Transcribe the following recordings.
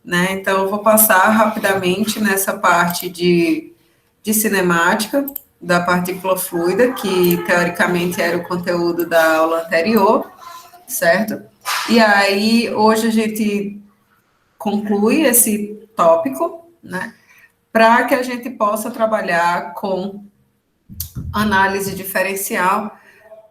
né? Então, eu vou passar rapidamente nessa parte de cinemática da partícula fluida, que teoricamente era o conteúdo da aula anterior, certo? E aí, hoje a gente conclui esse tópico, né? Para que a gente possa trabalhar com análise diferencial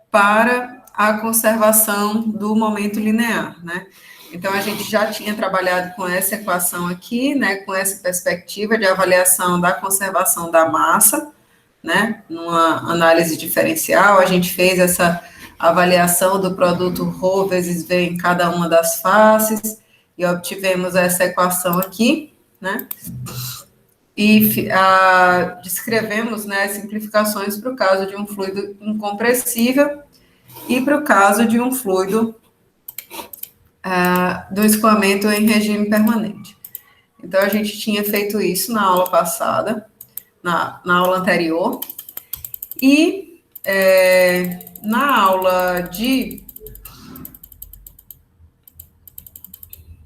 para a conservação do momento linear, né? Então, a gente já tinha trabalhado com essa equação aqui, né, com essa perspectiva de avaliação da conservação da massa, né, numa análise diferencial, a gente fez essa avaliação do produto ρ vezes V em cada uma das faces, e obtivemos essa equação aqui, né, e descrevemos, né, simplificações para o caso de um fluido incompressível e para o caso de um fluido do escoamento em regime permanente. Então, a gente tinha feito isso na aula passada, na aula anterior, e na aula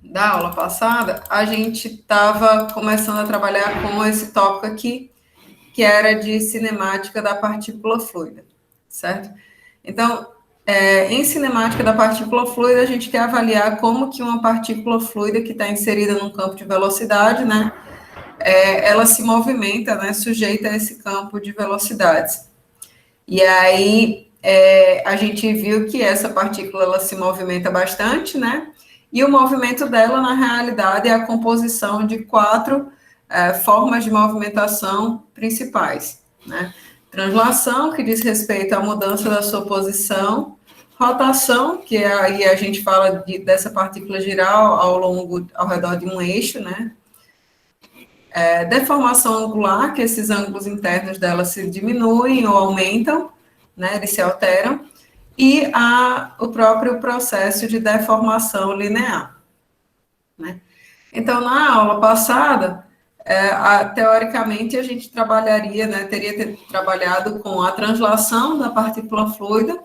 da aula passada, a gente estava começando a trabalhar com esse tópico aqui, que era de cinemática da partícula fluida, certo? Então, em cinemática da partícula fluida, a gente quer avaliar como que uma partícula fluida que está inserida num campo de velocidade, né, ela se movimenta, né, sujeita a esse campo de velocidades. E aí, a gente viu que essa partícula, ela se movimenta bastante, né, e o movimento dela, na realidade, é a composição de 4 formas de movimentação principais, né? Translação, que diz respeito à mudança da sua posição, rotação, que aí a gente fala dessa partícula girar ao redor de um eixo, né? Deformação angular, que esses ângulos internos dela se diminuem ou aumentam, né? Eles se alteram, e o próprio processo de deformação linear, né? Então, na aula passada, teoricamente, a gente trabalharia, né, teria trabalhado com a translação da partícula fluida,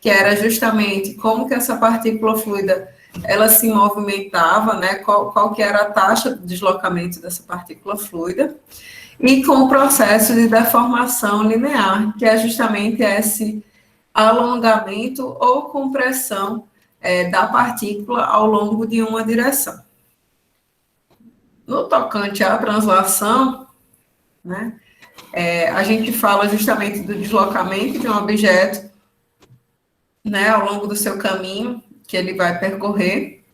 que era justamente como que essa partícula fluida, ela se movimentava, né, qual que era a taxa de deslocamento dessa partícula fluida, e com o processo de deformação linear, que é justamente esse alongamento ou compressão da partícula ao longo de uma direção. No tocante à translação, né, a gente fala justamente do deslocamento de um objeto, né, ao longo do seu caminho que ele vai percorrer.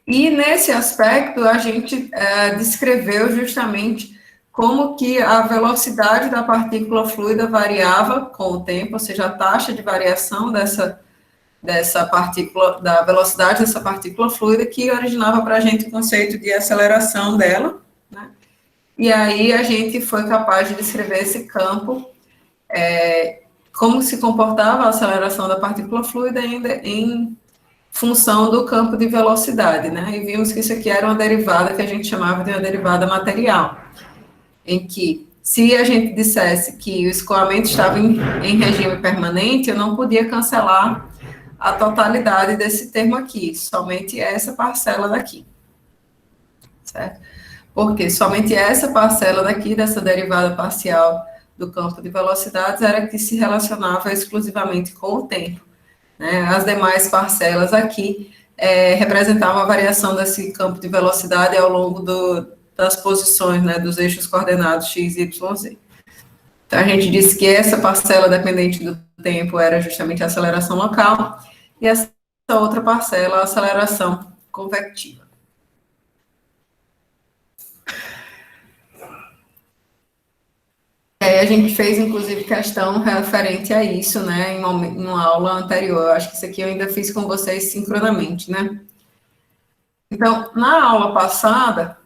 E nesse aspecto a gente descreveu justamente como que a velocidade da partícula fluida variava com o tempo, ou seja, a taxa de variação dessa partícula, da velocidade dessa partícula fluida, que originava para a gente o conceito de aceleração dela, né? E aí a gente foi capaz de descrever esse campo, como se comportava a aceleração da partícula fluida ainda em função do campo de velocidade, né? E vimos que isso aqui era uma derivada que a gente chamava de uma derivada material, em que, se a gente dissesse que o escoamento estava em regime permanente, eu não podia cancelar a totalidade desse termo aqui, somente essa parcela daqui, certo? Porque somente essa parcela daqui, dessa derivada parcial do campo de velocidades, era que se relacionava exclusivamente com o tempo, né? As demais parcelas aqui representavam a variação desse campo de velocidade ao longo das posições, né, dos eixos coordenados x, y, z. Então, a gente disse que essa parcela dependente do tempo era justamente a aceleração local, e essa outra parcela, a aceleração convectiva. A gente fez, inclusive, questão referente a isso, né, em uma aula anterior. Eu acho que isso aqui eu ainda fiz com vocês sincronamente, né? Então, na aula passada,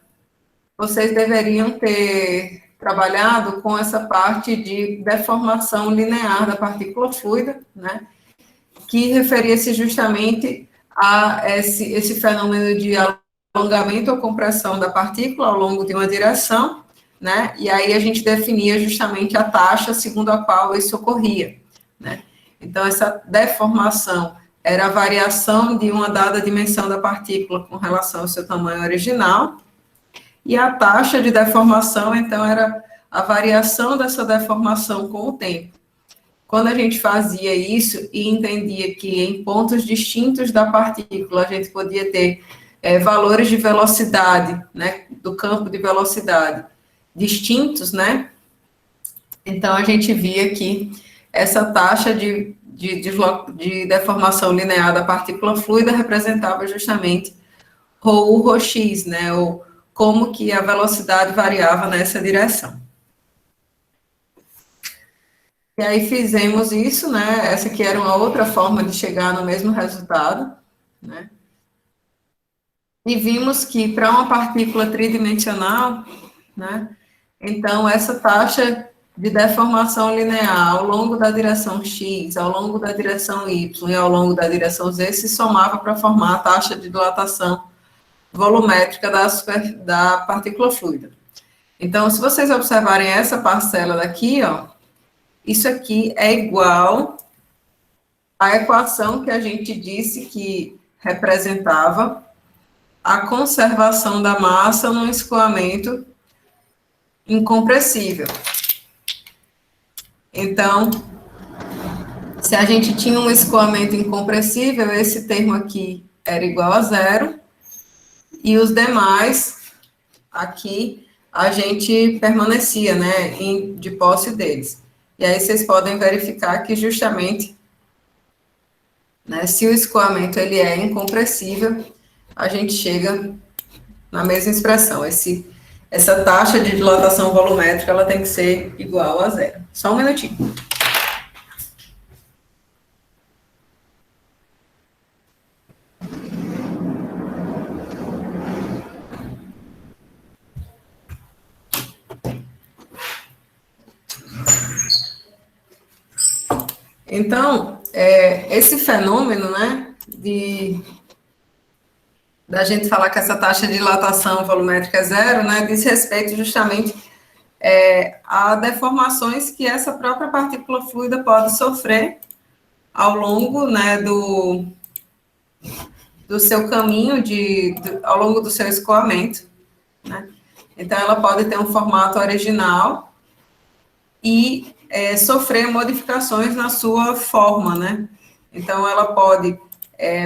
vocês deveriam ter trabalhado com essa parte de deformação linear da partícula fluida, né, que referia-se justamente a esse fenômeno de alongamento ou compressão da partícula ao longo de uma direção, né, e aí a gente definia justamente a taxa segundo a qual isso ocorria, né. Então, essa deformação era a variação de uma dada dimensão da partícula com relação ao seu tamanho original, e a taxa de deformação, então, era a variação dessa deformação com o tempo. Quando a gente fazia isso e entendia que em pontos distintos da partícula a gente podia ter valores de velocidade, né, do campo de velocidade distintos, né, então a gente via que essa taxa de deformação linear da partícula fluida representava justamente ρ, ρx, né, ou como que a velocidade variava nessa direção. E aí fizemos isso, né, essa aqui era uma outra forma de chegar no mesmo resultado, né, e vimos que para uma partícula tridimensional, né, então essa taxa de deformação linear ao longo da direção x, ao longo da direção y e ao longo da direção z se somava para formar a taxa de dilatação volumétrica da partícula fluida. Então, se vocês observarem essa parcela daqui, ó, isso aqui é igual à equação que a gente disse que representava a conservação da massa num escoamento incompressível. Então, se a gente tinha um escoamento incompressível, esse termo aqui era igual a zero, e os demais, aqui, a gente permanecia, né, de posse deles. E aí vocês podem verificar que justamente, né, se o escoamento ele é incompressível, a gente chega na mesma expressão. Essa taxa de dilatação volumétrica, ela tem que ser igual a zero. Só um minutinho. Então, esse fenômeno, né, da gente falar que essa taxa de dilatação volumétrica é zero, né, diz respeito justamente a deformações que essa própria partícula fluida pode sofrer ao longo, né, do seu caminho, ao longo do seu escoamento, né. Então, ela pode ter um formato original e sofrer modificações na sua forma, né? Então, ela pode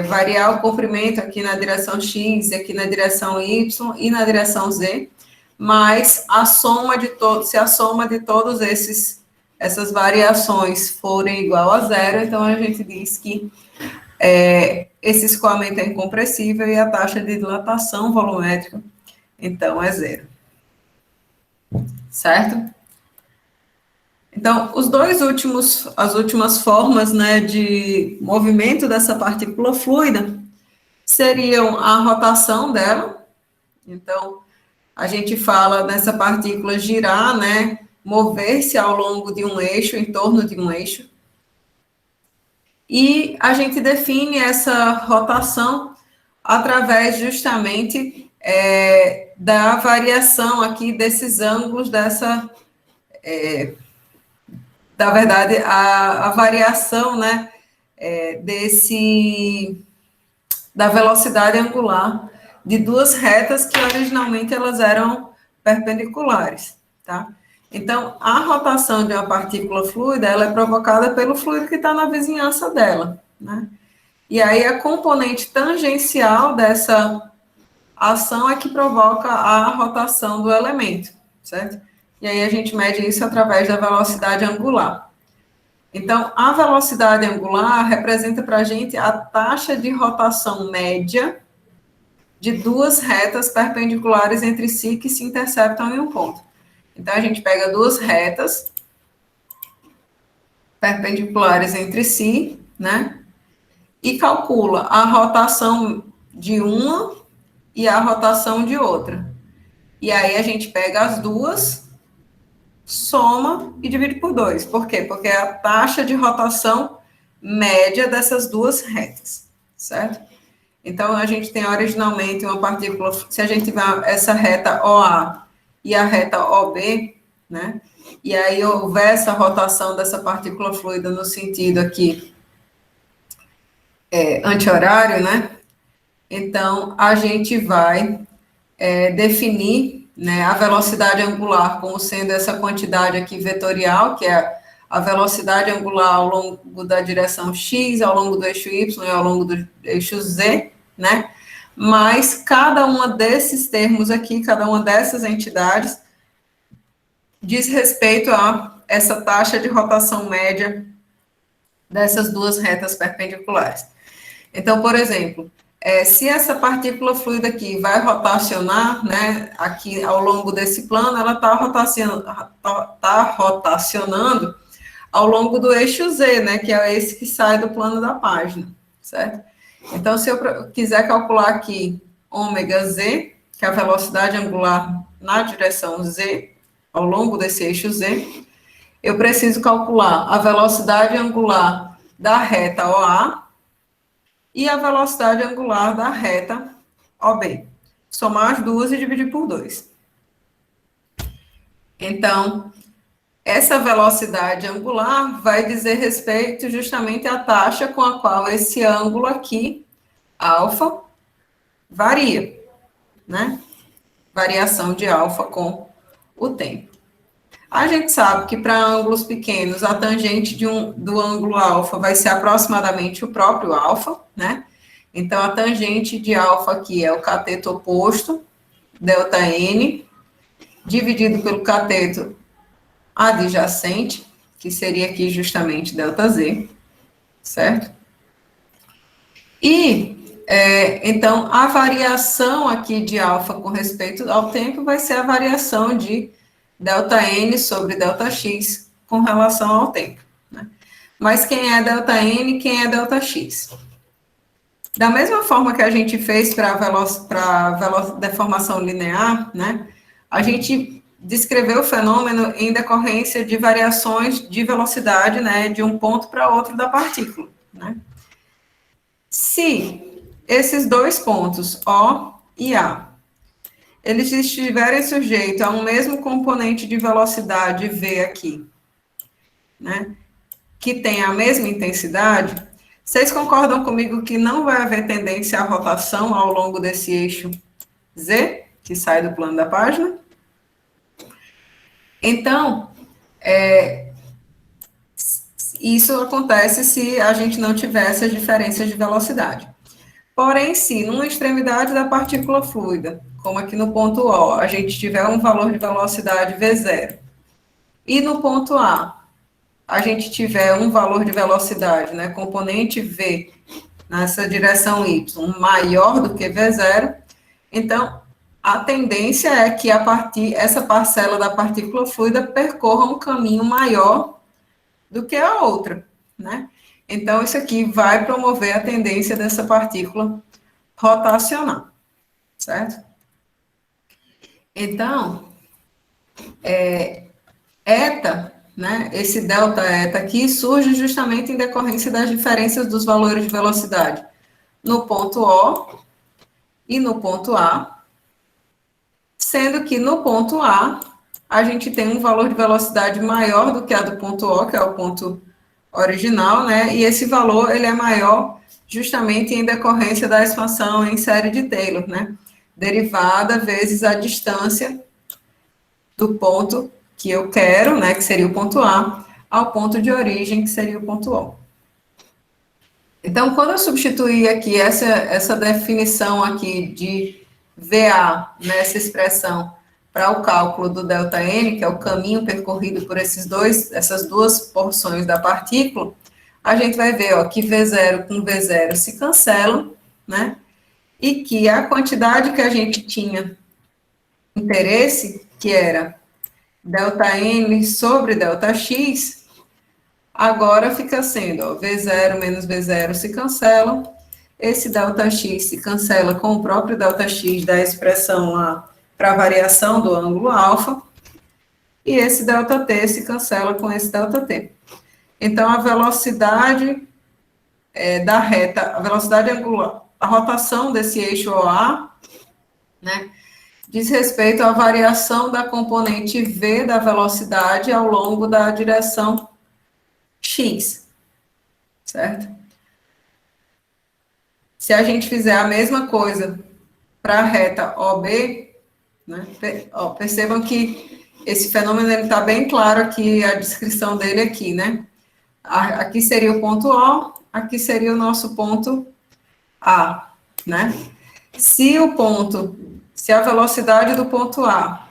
variar o comprimento aqui na direção X, aqui na direção Y e na direção Z, mas se a soma de todos essas variações forem igual a zero, então a gente diz que esse escoamento é incompressível e a taxa de dilatação volumétrica, então, é zero. Certo? Então, as últimas formas, né, de movimento dessa partícula fluida seriam a rotação dela. Então, a gente fala nessa partícula girar, né, mover-se ao longo de um eixo, em torno de um eixo. E a gente define essa rotação através justamente da variação aqui desses ângulos da verdade, a variação, né, da velocidade angular de duas retas que originalmente elas eram perpendiculares, tá? Então, a rotação de uma partícula fluida, ela é provocada pelo fluido que está na vizinhança dela, né? E aí a componente tangencial dessa ação é que provoca a rotação do elemento, certo? E aí a gente mede isso através da velocidade angular. Então, a velocidade angular representa para a gente a taxa de rotação média de duas retas perpendiculares entre si que se interceptam em um ponto. Então, a gente pega duas retas perpendiculares entre si, né? E calcula a rotação de uma e a rotação de outra. E aí a gente pega as duas, soma e divide por 2. Por quê? Porque é a taxa de rotação média dessas duas retas, certo? Então, a gente tem originalmente uma partícula, se a gente tiver essa reta OA e a reta OB, né? E aí houver essa rotação dessa partícula fluida no sentido aqui anti-horário, né? Então, a gente vai definir, né, a velocidade angular como sendo essa quantidade aqui vetorial, que é a velocidade angular ao longo da direção x, ao longo do eixo y e ao longo do eixo z, né? Mas cada uma desses termos aqui, cada uma dessas entidades, diz respeito a essa taxa de rotação média dessas duas retas perpendiculares. Então, por exemplo, se essa partícula fluida aqui vai rotacionar, né, aqui ao longo desse plano, ela está rotacionando ao longo do eixo Z, né, que é esse que sai do plano da página, certo? Então, se eu quiser calcular aqui ômega Z, que é a velocidade angular na direção Z, ao longo desse eixo Z, eu preciso calcular a velocidade angular da reta OA e a velocidade angular da reta OB. Somar as duas e dividir por 2. Então, essa velocidade angular vai dizer respeito justamente à taxa com a qual esse ângulo aqui, alfa, varia, né? Variação de alfa com o tempo. A gente sabe que para ângulos pequenos, a tangente do ângulo alfa vai ser aproximadamente o próprio alfa, né? Então, a tangente de alfa aqui é o cateto oposto, ΔN, dividido pelo cateto adjacente, que seria aqui justamente ΔZ, certo? E, então, a variação aqui de alfa com respeito ao tempo vai ser a variação de ΔN sobre ΔX com relação ao tempo, né? Mas quem é ΔN, quem é ΔX? Da mesma forma que a gente fez para a deformação linear, né, a gente descreveu o fenômeno em decorrência de variações de velocidade, né, de um ponto para outro da partícula, né? Se esses dois pontos, O e A, eles estiverem sujeitos a um mesmo componente de velocidade V aqui, né, que tem a mesma intensidade, vocês concordam comigo que não vai haver tendência à rotação ao longo desse eixo Z, que sai do plano da página? Então, isso acontece se a gente não tiver essas diferenças de velocidade. Porém, se numa extremidade da partícula fluida, como aqui no ponto O, a gente tiver um valor de velocidade V0, e no ponto a gente tiver um valor de velocidade, né, componente V, nessa direção Y, maior do que V0, então, a tendência é que essa parcela da partícula fluida percorra um caminho maior do que a outra, né? Então, isso aqui vai promover a tendência dessa partícula rotacionar, certo? Então, eta, né, esse delta eta aqui surge justamente em decorrência das diferenças dos valores de velocidade no ponto O e no ponto A, sendo que no ponto a gente tem um valor de velocidade maior do que a do ponto O, que é o ponto original, né, e esse valor, ele é maior justamente em decorrência da expansão em série de Taylor, né, derivada vezes a distância do ponto que eu quero, né, que seria o ponto A, ao ponto de origem, que seria o ponto O. Então, quando eu substituir aqui essa definição aqui de VA, nessa expressão, para o cálculo do ΔN, que é o caminho percorrido por essas duas porções da partícula, a gente vai ver, ó, que V0 com V0 se cancelam, né? E que a quantidade que a gente tinha interesse, que era ΔN sobre ΔX, agora fica sendo, ó, V0 menos V0 se cancelam, esse ΔX se cancela com o próprio ΔX da expressão lá para a variação do ângulo alfa, e esse ΔT se cancela com esse ΔT. Então, a velocidade da reta, a velocidade angular, a rotação desse eixo OA, né, diz respeito à variação da componente V da velocidade ao longo da direção X, certo? Se a gente fizer a mesma coisa para a reta OB, né, percebam que esse fenômeno está bem claro aqui, a descrição dele aqui, né? Aqui seria o ponto O, aqui seria o nosso ponto A, né? Se a velocidade do ponto A,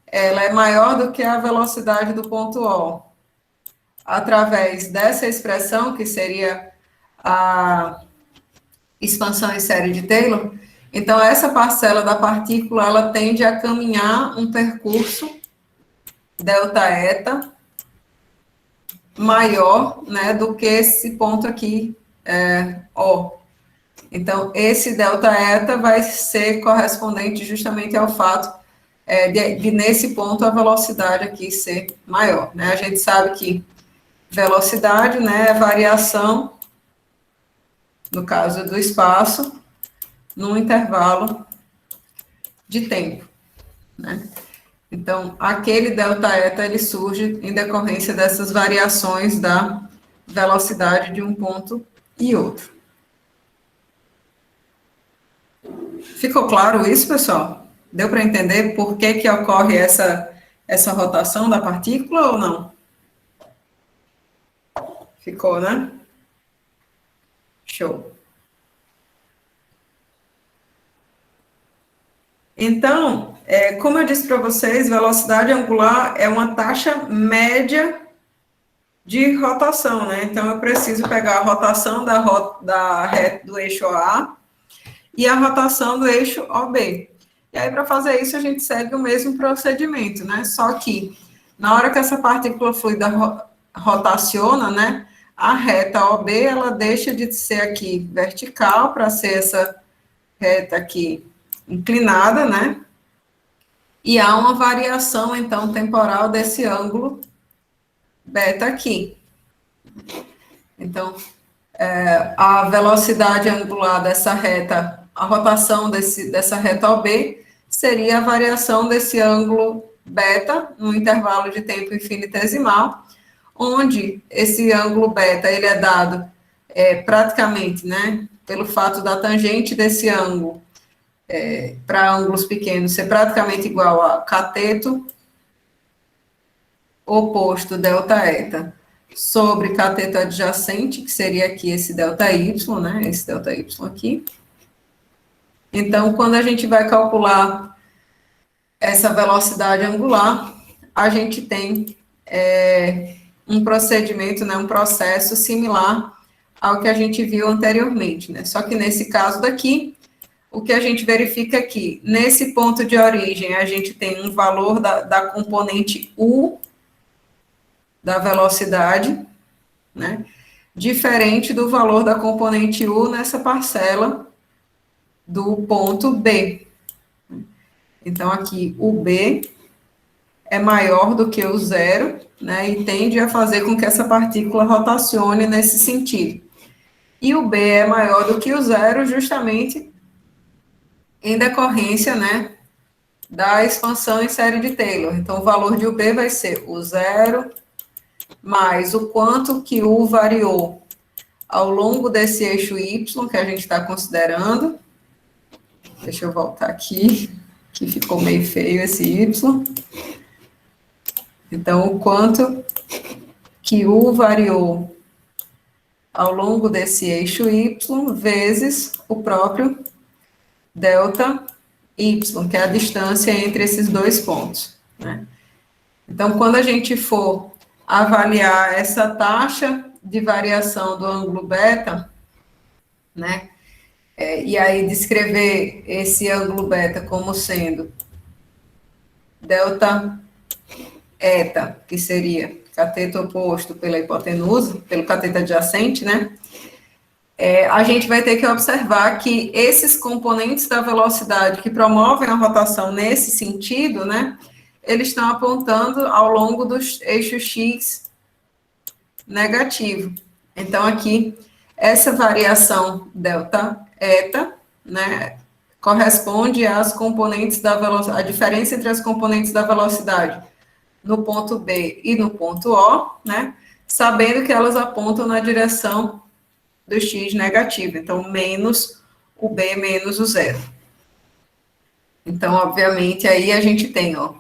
ela é maior do que a velocidade do ponto O, através dessa expressão, que seria a expansão em série de Taylor, então essa parcela da partícula, ela tende a caminhar um percurso delta eta maior, né, do que esse ponto aqui, O. Então, esse delta eta vai ser correspondente justamente ao fato de nesse ponto, a velocidade aqui ser maior, né? A gente sabe que velocidade, né, é variação, no caso do espaço, num intervalo de tempo, né? Então, aquele delta eta, ele surge em decorrência dessas variações da velocidade de um ponto e outro. Ficou claro isso, pessoal? Deu para entender por que ocorre essa rotação da partícula ou não? Ficou, né? Show. Então, como eu disse para vocês, velocidade angular é uma taxa média de rotação, né? Então, eu preciso pegar a rotação da reta do eixo A e a rotação do eixo OB. E aí, para fazer isso, a gente segue o mesmo procedimento, né? Só que, na hora que essa partícula fluida rotaciona, né? A reta OB, ela deixa de ser aqui vertical para ser essa reta aqui inclinada, né? E há uma variação, então, temporal desse ângulo beta aqui. Então, a velocidade angular dessa reta, a rotação dessa reta OB, seria a variação desse ângulo beta, no intervalo de tempo infinitesimal, onde esse ângulo beta, ele é dado praticamente, né, pelo fato da tangente desse ângulo, para ângulos pequenos, ser praticamente igual a cateto oposto delta eta sobre cateto adjacente, que seria aqui esse delta y, né, esse delta y aqui. Então, quando a gente vai calcular essa velocidade angular, a gente tem um procedimento, né, um processo similar ao que a gente viu anteriormente, né? Só que nesse caso daqui, o que a gente verifica aqui, nesse ponto de origem, a gente tem um valor da componente U da velocidade, né? Diferente do valor da componente U nessa parcela do ponto B. Então, aqui, o B é maior do que o zero, né? E tende a fazer com que essa partícula rotacione nesse sentido. E o B é maior do que o zero, justamente em decorrência, né, da expansão em série de Taylor. Então, o valor de UB vai ser o zero mais o quanto que U variou ao longo desse eixo Y que a gente está considerando. Deixa eu voltar aqui, que ficou meio feio esse Y. Então, o quanto que U variou ao longo desse eixo Y vezes o próprio delta y, que é a distância entre esses dois pontos, né? Então, quando a gente for avaliar essa taxa de variação do ângulo beta, né, e aí descrever esse ângulo beta como sendo delta eta, que seria cateto oposto pela hipotenusa, pelo cateto adjacente, né, a gente vai ter que observar que esses componentes da velocidade que promovem a rotação nesse sentido, né, eles estão apontando ao longo do eixo x negativo. Então, aqui, essa variação delta eta, né, corresponde às componentes da velocidade, a diferença entre as componentes da velocidade no ponto B e no ponto O, né, sabendo que elas apontam na direção do x negativo, então, menos o B menos o zero. Então, obviamente, aí a gente tem, ó,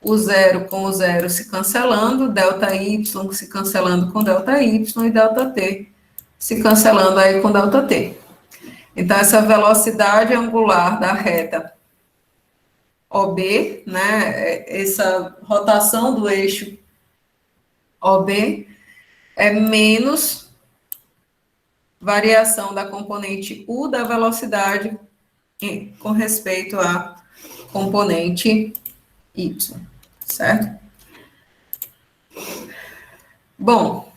o zero com o zero se cancelando, delta y se cancelando com delta y e delta t se cancelando aí com delta t. Então, essa velocidade angular da reta OB, né, essa rotação do eixo OB é menos variação da componente U da velocidade com respeito à componente Y, certo? Bom,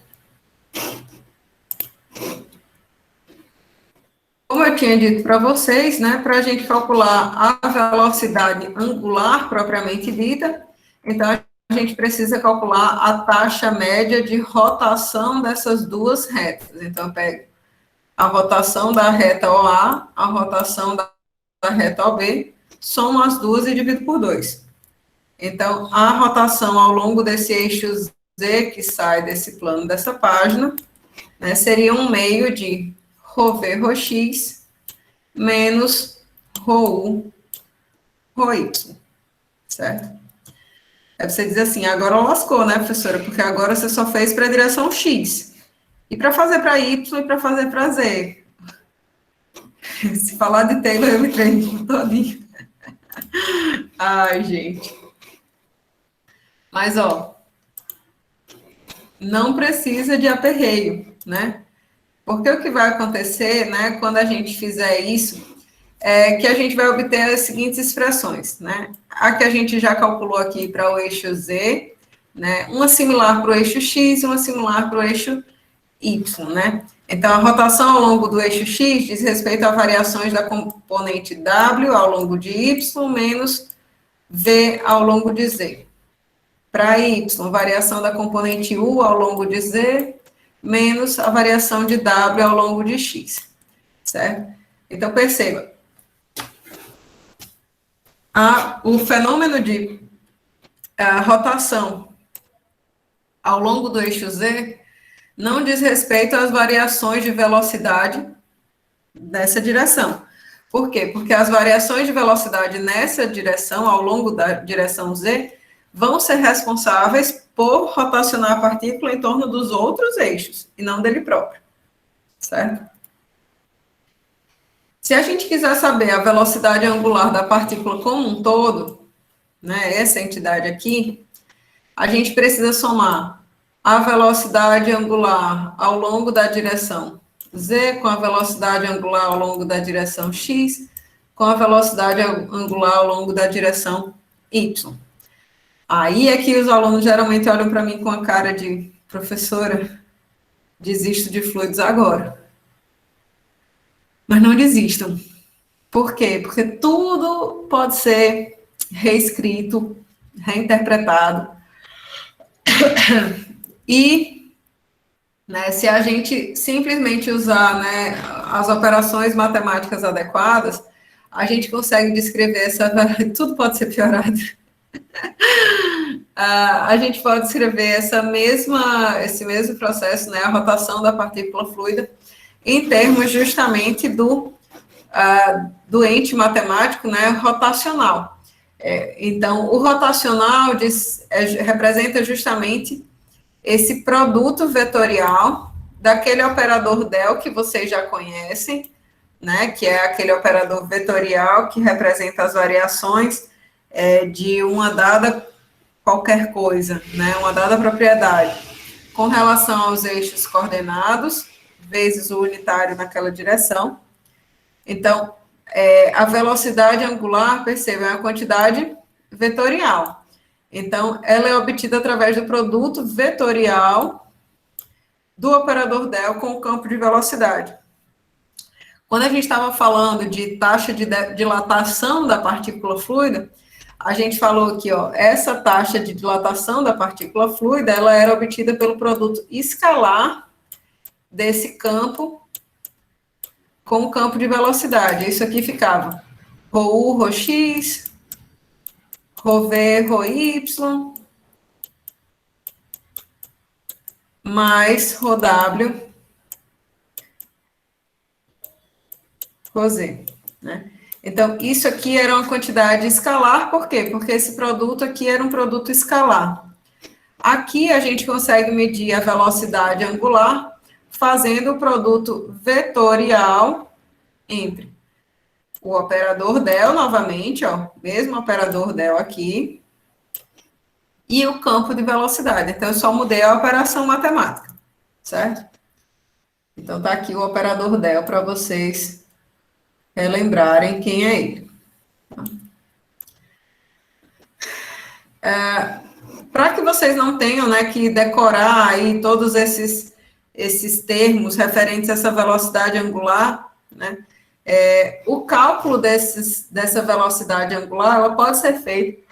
como eu tinha dito para vocês, né, para a gente calcular a velocidade angular propriamente dita, então a gente precisa calcular a taxa média de rotação dessas duas retas. Então, eu pego a rotação da reta OA, a rotação da reta OB, somo as duas e divido por 2. Então, a rotação ao longo desse eixo Z que sai desse plano dessa página, né, seria um meio de ρv, ρx, menos ρu, ρy, certo? Aí você diz assim, agora lascou, né, professora? Porque agora você só fez para a direção x. E para fazer para y e para fazer para z? Se falar de Taylor, eu me tremo todinho. Ai, gente. Mas, ó, não precisa de aperreio, né? Porque o que vai acontecer, né, quando a gente fizer isso, é que a gente vai obter as seguintes expressões, né? A que a gente já calculou aqui para o eixo Z, né? Uma similar para o eixo X e uma similar para o eixo Y, né? Então, a rotação ao longo do eixo X diz respeito a variações da componente W ao longo de Y menos V ao longo de Z. Para Y, variação da componente U ao longo de Z menos a variação de W ao longo de X, certo? Então, perceba, o fenômeno de rotação ao longo do eixo Z não diz respeito às variações de velocidade nessa direção. Por quê? Porque as variações de velocidade nessa direção, ao longo da direção Z, vão ser responsáveis por rotacionar a partícula em torno dos outros eixos, e não dele próprio, certo? Se a gente quiser saber a velocidade angular da partícula como um todo, né, essa entidade aqui, a gente precisa somar a velocidade angular ao longo da direção Z com a velocidade angular ao longo da direção X, com a velocidade angular ao longo da direção Y. Aí é que os alunos geralmente olham para mim com a cara de professora, desisto de fluidos agora. Mas não desistam. Por quê? Porque tudo pode ser reescrito, reinterpretado. E, né, se a gente simplesmente usar, né, as operações matemáticas adequadas, a gente consegue descrever essa... Tudo pode ser piorado. A gente pode escrever esse mesmo processo, né, a rotação da partícula fluida, em termos justamente do ente matemático, né, rotacional. Então, o rotacional representa justamente esse produto vetorial daquele operador del que vocês já conhecem, né, que é aquele operador vetorial que representa as variações de uma dada qualquer coisa, né, uma dada propriedade, com relação aos eixos coordenados, vezes o unitário naquela direção. Então, a velocidade angular, perceba, é uma quantidade vetorial. Então, ela é obtida através do produto vetorial do operador del com o campo de velocidade. Quando a gente estava falando de taxa de dilatação da partícula fluida, a gente falou aqui, ó, essa taxa de dilatação da partícula fluida, ela era obtida pelo produto escalar desse campo com o campo de velocidade. Isso aqui ficava ρu, ρx, ρv, ρy, mais ρw Rosé, né? Então, isso aqui era uma quantidade escalar, por quê? Porque esse produto aqui era um produto escalar. Aqui a gente consegue medir a velocidade angular fazendo o produto vetorial entre o operador del, novamente, ó, mesmo operador del aqui, e o campo de velocidade. Então, eu só mudei a operação matemática, certo? Então, tá aqui o operador del para vocês relembrarem quem é ele. Para que vocês não tenham, né, que decorar aí todos esses termos referentes a essa velocidade angular, né, o cálculo dessa velocidade angular, ela pode ser feito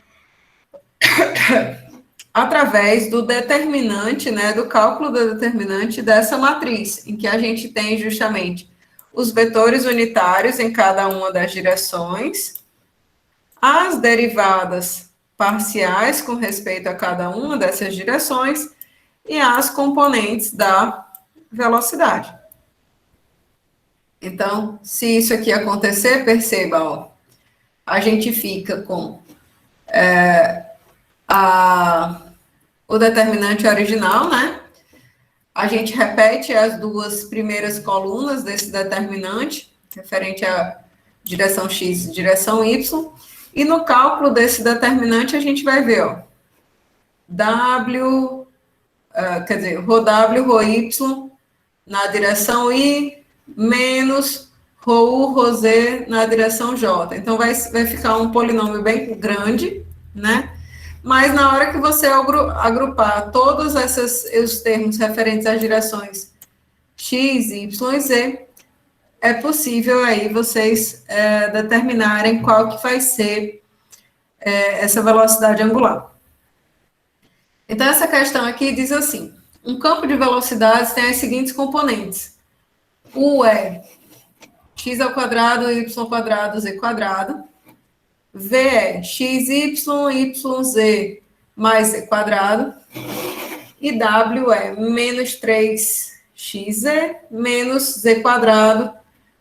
através do determinante, né, do cálculo do determinante dessa matriz, em que a gente tem justamente os vetores unitários em cada uma das direções, as derivadas parciais com respeito a cada uma dessas direções e as componentes da velocidade. Então, se isso aqui acontecer, perceba, ó, a gente fica com o determinante original, né? A gente repete as duas primeiras colunas desse determinante, referente à direção x e direção y, e no cálculo desse determinante a gente vai ver, ó, quer dizer, rho w, rho y na direção i, menos rho u, rho z na direção j. Então, vai ficar um polinômio bem grande, né? Mas na hora que você agrupar todos os termos referentes às direções x, y e z, é possível aí vocês determinarem qual que vai ser essa velocidade angular. Então, essa questão aqui diz assim, um campo de velocidades tem as seguintes componentes. U é x ao quadrado, y ao quadrado, z quadrado. V é xy, yz mais z quadrado. E W é menos 3xz menos z quadrado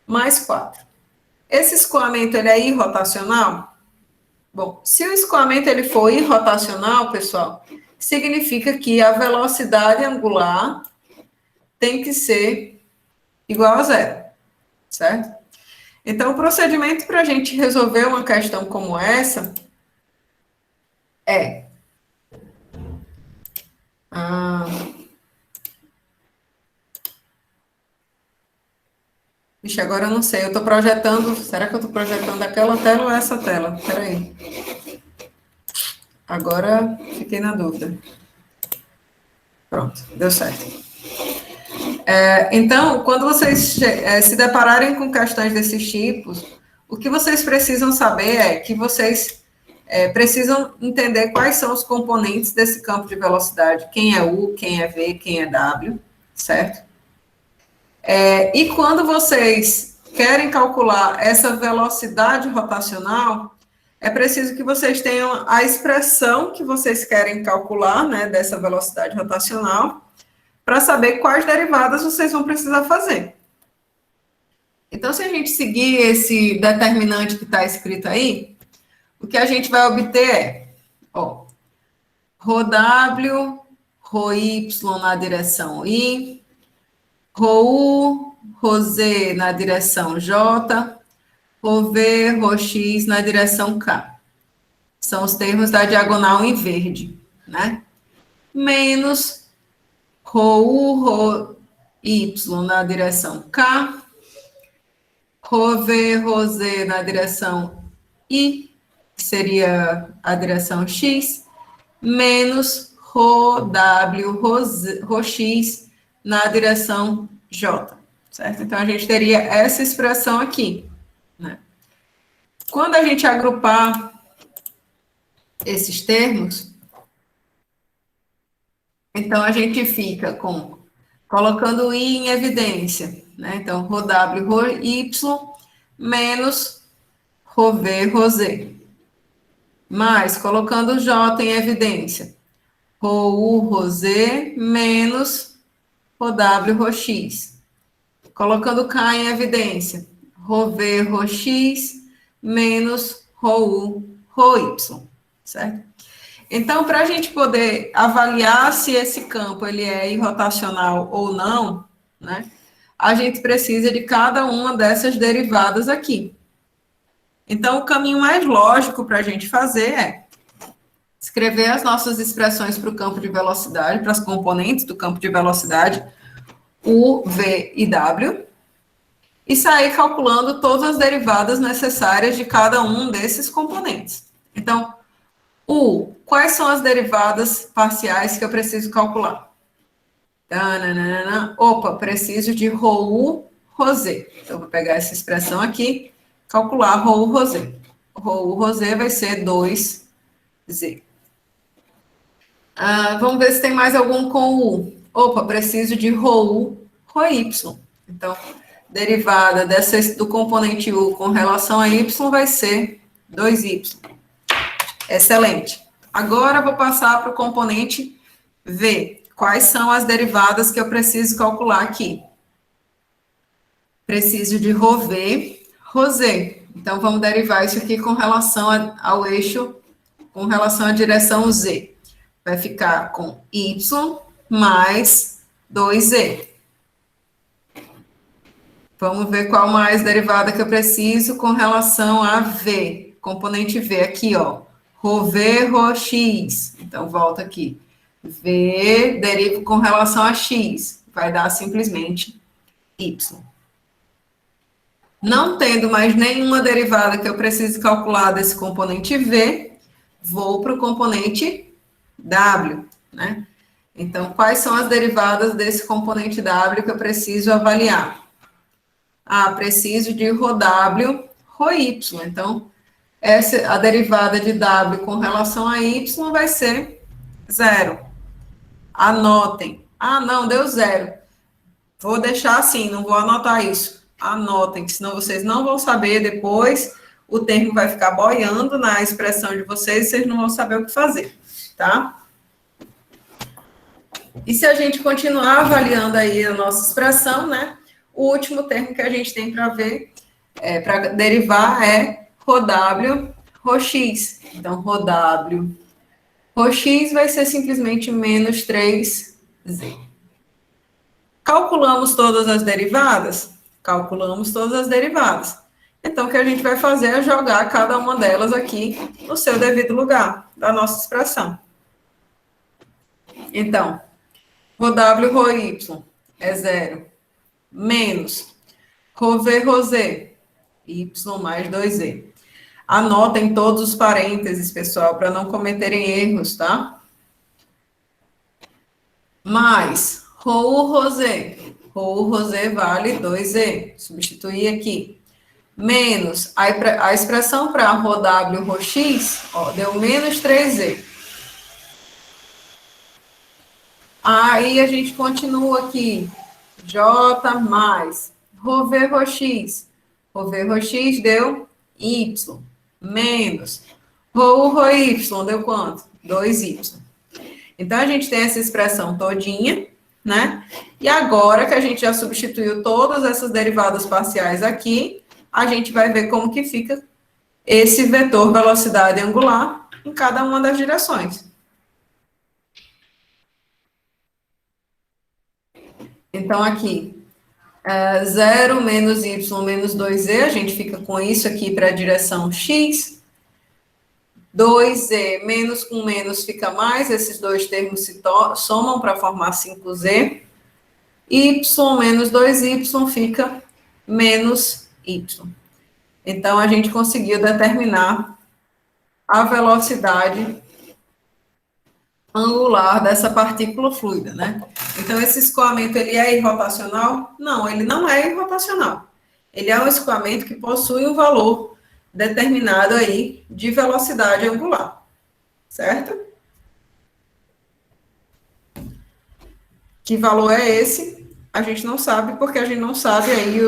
mais 4. Esse escoamento, ele é irrotacional? Bom, se o escoamento ele for irrotacional, pessoal, significa que a velocidade angular tem que ser igual a zero, certo? Então, o procedimento para a gente resolver uma questão como essa é... Vixe, agora eu não sei, eu estou projetando... Será que eu estou projetando aquela tela ou essa tela? Espera aí. Agora, fiquei na dúvida. Pronto, deu certo. Então, quando vocês se depararem com questões desses tipos, o que vocês precisam saber é que vocês precisam entender quais são os componentes desse campo de velocidade, quem é U, quem é V, quem é W, certo? E quando vocês querem calcular essa velocidade rotacional, é preciso que vocês tenham a expressão que vocês querem calcular, né, dessa velocidade rotacional, para saber quais derivadas vocês vão precisar fazer. Então, se a gente seguir esse determinante que está escrito aí, o que a gente vai obter é, ó, rho w, rho y na direção i, rho u, rho z na direção j, rho v, rho x na direção k. São os termos da diagonal em verde, né? Menos rho u, rho y na direção k, rho v, rho z na direção i, que seria a direção x, menos rho w, rho x na direção j, certo? Então, a gente teria essa expressão aqui, né? Quando a gente agrupar esses termos, então a gente fica colocando o i em evidência, né? Então, rho w, rho y, menos rho v, rho z. Mais, colocando o j em evidência, rho u, rho z, menos rho w, rho x. Colocando k em evidência, ρV, ρx, menos ρu, ρy, certo? Então, para a gente poder avaliar se esse campo ele é irrotacional ou não, né, a gente precisa de cada uma dessas derivadas aqui. Então, o caminho mais lógico para a gente fazer é escrever as nossas expressões para o campo de velocidade, para as componentes do campo de velocidade, U, V e W, e sair calculando todas as derivadas necessárias de cada um desses componentes. Então, quais são as derivadas parciais que eu preciso calcular? Opa, preciso de ρu, ρz. Então, vou pegar essa expressão aqui, calcular ρu, ρz. Ρu, ρz vai ser 2z. Vamos ver se tem mais algum com U. Opa, preciso de ρu, ρy. Então, derivada do componente U com relação a Y vai ser 2y. Excelente. Agora, vou passar para o componente V. Quais são as derivadas que eu preciso calcular aqui? Preciso de ρv, ρz. Então, vamos derivar isso aqui com relação ao eixo, com relação à direção Z. Vai ficar com y mais 2z. Vamos ver qual mais derivada que eu preciso com relação a V. Componente V aqui, ó. ρv, ρx. Então, volta aqui. V derivo com relação a x. Vai dar simplesmente y. Não tendo mais nenhuma derivada que eu precise calcular desse componente V, vou para o componente W, né? Então, quais são as derivadas desse componente W que eu preciso avaliar? Preciso de ρw, ρy. Então, a derivada de W com relação a Y vai ser 0. Anotem. Não, deu 0. Vou deixar assim, não vou anotar isso. Anotem, senão vocês não vão saber depois, o termo vai ficar boiando na expressão de vocês, e vocês não vão saber o que fazer, tá? E se a gente continuar avaliando aí a nossa expressão, né? O último termo que a gente tem para ver, para derivar, é ρw, ρx. Então, ρw, ρx vai ser simplesmente menos 3z. Calculamos todas as derivadas? Calculamos todas as derivadas. Então, o que a gente vai fazer é jogar cada uma delas aqui no seu devido lugar da nossa expressão. Então, ρw, ρy é 0, menos ρv, ρz, y mais 2z. Anotem todos os parênteses, pessoal, para não cometerem erros, tá? Mais ρu, ρz. Ρu, ρz vale 2z. Substituir aqui. Menos a expressão para ρw, ρx, ó, deu menos 3z. Aí a gente continua aqui. J mais ρv, ρx. ρv, ρx deu y. Menos ρu, ρy deu quanto? 2y. Então, a gente tem essa expressão todinha, né? E agora que a gente já substituiu todas essas derivadas parciais aqui, a gente vai ver como que fica esse vetor velocidade angular em cada uma das direções. Então, aqui, 0 menos y menos 2z, a gente fica com isso aqui para a direção x. 2z menos com menos fica mais, esses dois termos se somam para formar 5z. Y menos 2y fica menos y. Então, a gente conseguiu determinar a velocidade angular dessa partícula fluida, né? Então, esse escoamento, ele é irrotacional? Não, ele não é irrotacional. Ele é um escoamento que possui um valor determinado aí de velocidade angular, certo? Que valor é esse? A gente não sabe, porque a gente não sabe aí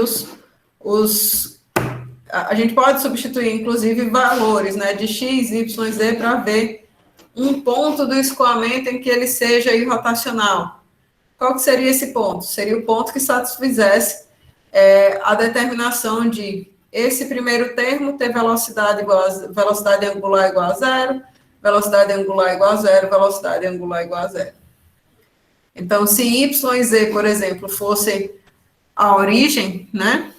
a gente pode substituir, inclusive, valores, né, de x, y, z para ver um ponto do escoamento em que ele seja irrotacional. Qual que seria esse ponto? Seria o ponto que satisfizesse a determinação de esse primeiro termo ter velocidade velocidade angular igual a zero, velocidade angular igual a zero, velocidade angular igual a zero. Então, se y e z, por exemplo, fossem a origem, né?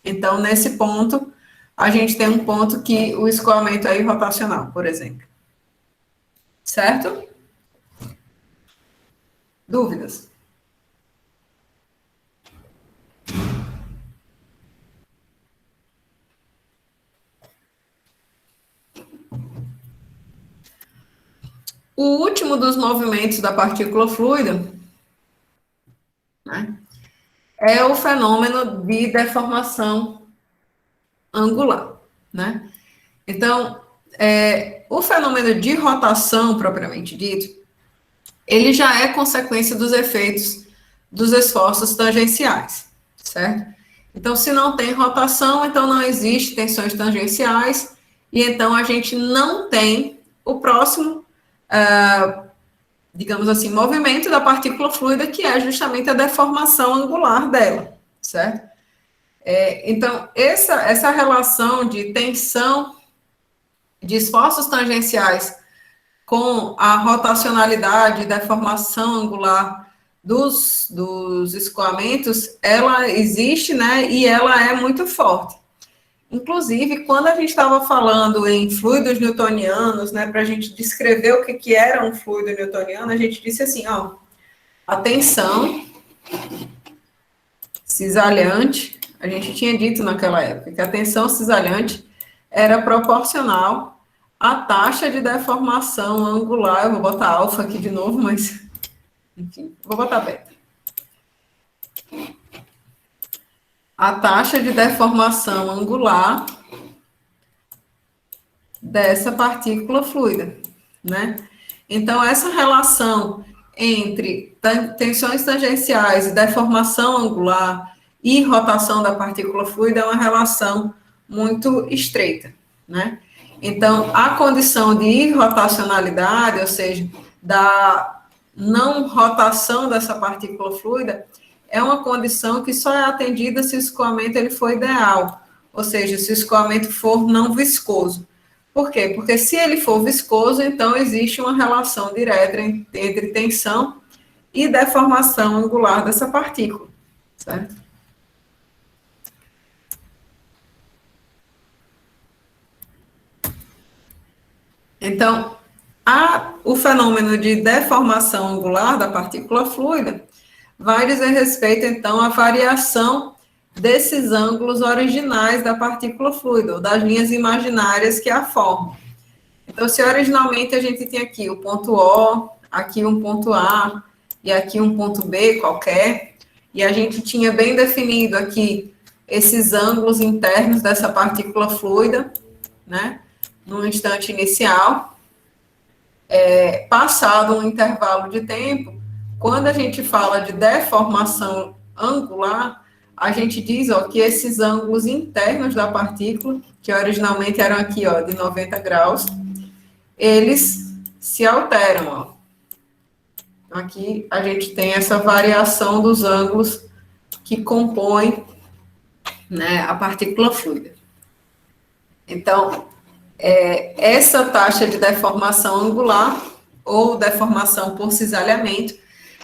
Então, nesse ponto, a gente tem um ponto que o escoamento é irrotacional, por exemplo. Certo? Dúvidas? O último dos movimentos da partícula fluida, né, é o fenômeno de deformação angular, né? Então, o fenômeno de rotação, propriamente dito, ele já é consequência dos efeitos dos esforços tangenciais, certo? Então, se não tem rotação, então não existe tensões tangenciais, e então a gente não tem o próximo, digamos assim, movimento da partícula fluida, que é justamente a deformação angular dela, certo? Então, essa relação de tensão, de esforços tangenciais com a rotacionalidade e deformação angular dos escoamentos, ela existe, né, e ela é muito forte. Inclusive, quando a gente estava falando em fluidos newtonianos, né, para a gente descrever o que era um fluido newtoniano, a gente disse assim, ó, a tensão cisalhante, a gente tinha dito naquela época que a tensão cisalhante era proporcional à taxa de deformação angular, eu vou botar alfa aqui de novo, mas, enfim, vou botar beta. A taxa de deformação angular dessa partícula fluida, né? Então, essa relação entre tensões tangenciais e deformação angular e rotação da partícula fluida é uma relação muito estreita, né? Então, a condição de irrotacionalidade, ou seja, da não rotação dessa partícula fluida, é uma condição que só é atendida se o escoamento ele for ideal, ou seja, se o escoamento for não viscoso. Por quê? Porque se ele for viscoso, então existe uma relação direta entre tensão e deformação angular dessa partícula, certo? Então, o fenômeno de deformação angular da partícula fluida vai dizer respeito, então, à variação desses ângulos originais da partícula fluida, ou das linhas imaginárias que a formam. Então, se originalmente a gente tem aqui o ponto O, aqui um ponto A, e aqui um ponto B qualquer, e a gente tinha bem definido aqui esses ângulos internos dessa partícula fluida, né, no instante inicial, passado um intervalo de tempo, quando a gente fala de deformação angular, a gente diz, ó, que esses ângulos internos da partícula, que originalmente eram aqui, ó, de 90 graus, eles se alteram, ó. Aqui a gente tem essa variação dos ângulos que compõem, né, a partícula fluida. Então, essa taxa de deformação angular, ou deformação por cisalhamento,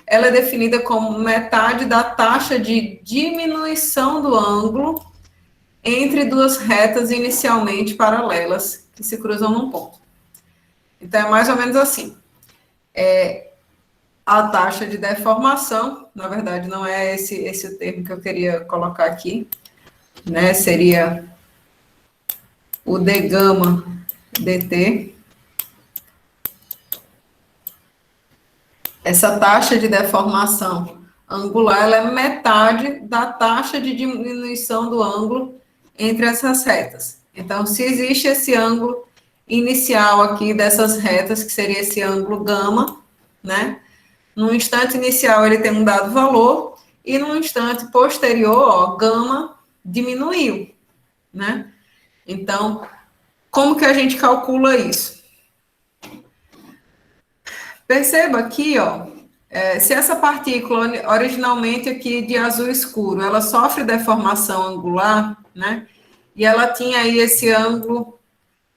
ela é definida como metade da taxa de diminuição do ângulo entre duas retas inicialmente paralelas que se cruzam num ponto. Então, é mais ou menos assim. A taxa de deformação, na verdade, não é esse o termo que eu queria colocar aqui, né? Seria o d gama dt. Essa taxa de deformação angular, ela é metade da taxa de diminuição do ângulo entre essas retas. Então, se existe esse ângulo inicial aqui dessas retas, que seria esse ângulo gama, né? No instante inicial ele tem um dado valor, e no instante posterior, ó, gama diminuiu, né? Então, como que a gente calcula isso? Perceba aqui, ó, se essa partícula originalmente aqui de azul escuro, ela sofre deformação angular, né? e ela tinha aí esse ângulo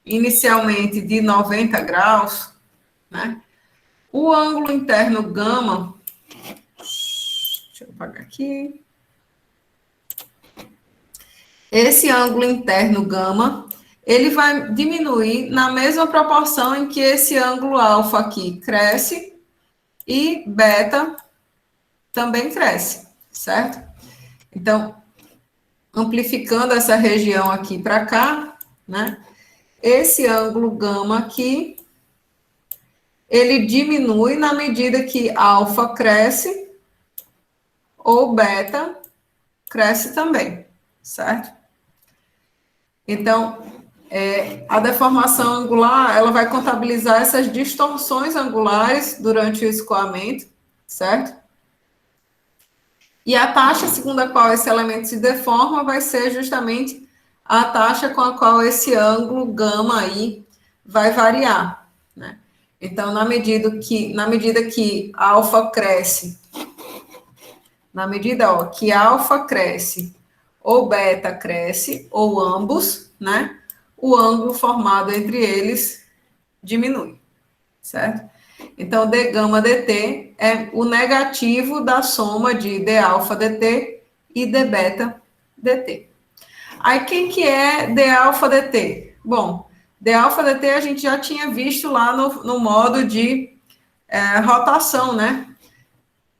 inicialmente de 90 graus, né? O ângulo interno gama, deixa eu apagar aqui. Esse ângulo interno gama, ele vai diminuir na mesma proporção em que esse ângulo alfa aqui cresce e beta também cresce, certo? Então, amplificando essa região aqui para cá, né? Esse ângulo gama aqui, ele diminui na medida que alfa cresce ou beta cresce também, certo? Então, a deformação angular, ela vai contabilizar essas distorções angulares durante o escoamento, certo? E a taxa segundo a qual esse elemento se deforma vai ser justamente a taxa com a qual esse ângulo gama aí vai variar, né? Então, na medida que alfa cresce, na medida que alfa cresce ou beta cresce, ou ambos, né? O ângulo formado entre eles diminui, certo? Então, d gama dt é o negativo da soma de d alfa dt e d beta dt. Aí, quem que é d alfa dt? Bom, d alfa dt a gente já tinha visto lá no modo de rotação, né?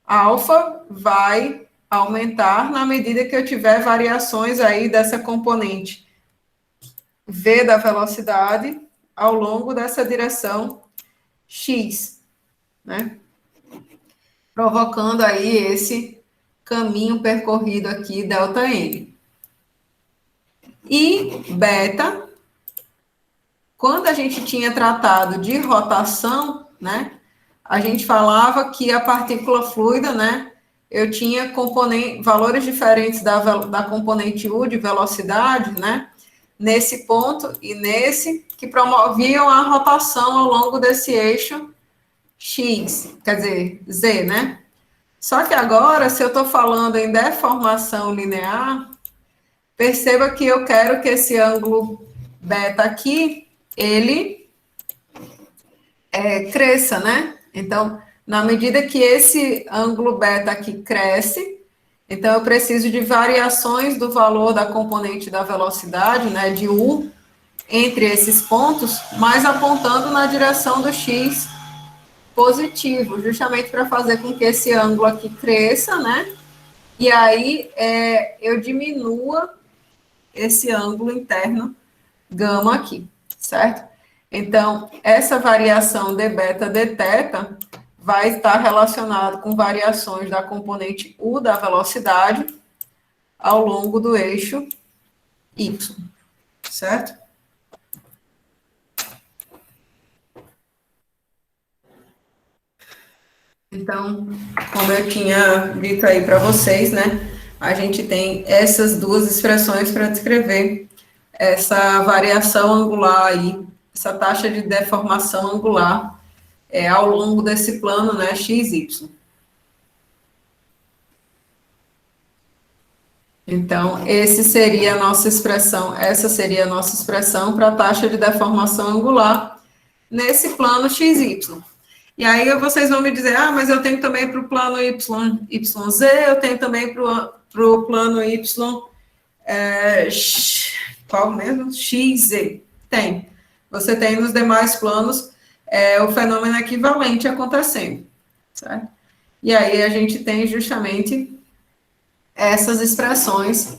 Alfa vai aumentar na medida que eu tiver variações aí dessa componente v da velocidade ao longo dessa direção x, né? Provocando aí esse caminho percorrido aqui, delta n. E beta, quando a gente tinha tratado de rotação, né? A gente falava que a partícula fluida, né? Eu tinha valores diferentes da componente U de velocidade, né? Nesse ponto e nesse, que promoviam a rotação ao longo desse eixo X, quer dizer, Z, né? Só que agora, se eu estou falando em deformação linear, perceba que eu quero que esse ângulo beta aqui, ele cresça, né? Então, na medida que esse ângulo beta aqui cresce, então eu preciso de variações do valor da componente da velocidade, né, de U, entre esses pontos, mas apontando na direção do X positivo, justamente para fazer com que esse ângulo aqui cresça, né? E aí eu diminua esse ângulo interno gama aqui, certo? Então, essa variação de beta de teta vai estar relacionado com variações da componente U da velocidade ao longo do eixo Y, certo? Então, como eu tinha dito aí para vocês, né, a gente tem essas duas expressões para descrever essa variação angular aí, essa taxa de deformação angular ao longo desse plano, né, XY. Então, essa seria a nossa expressão para a taxa de deformação angular nesse plano XY. E aí vocês vão me dizer, mas eu tenho também para o plano YZ, eu tenho também para o plano Y, qual mesmo? XZ. Tem. Você tem nos demais planos o fenômeno equivalente acontecendo, certo? E aí a gente tem justamente essas expressões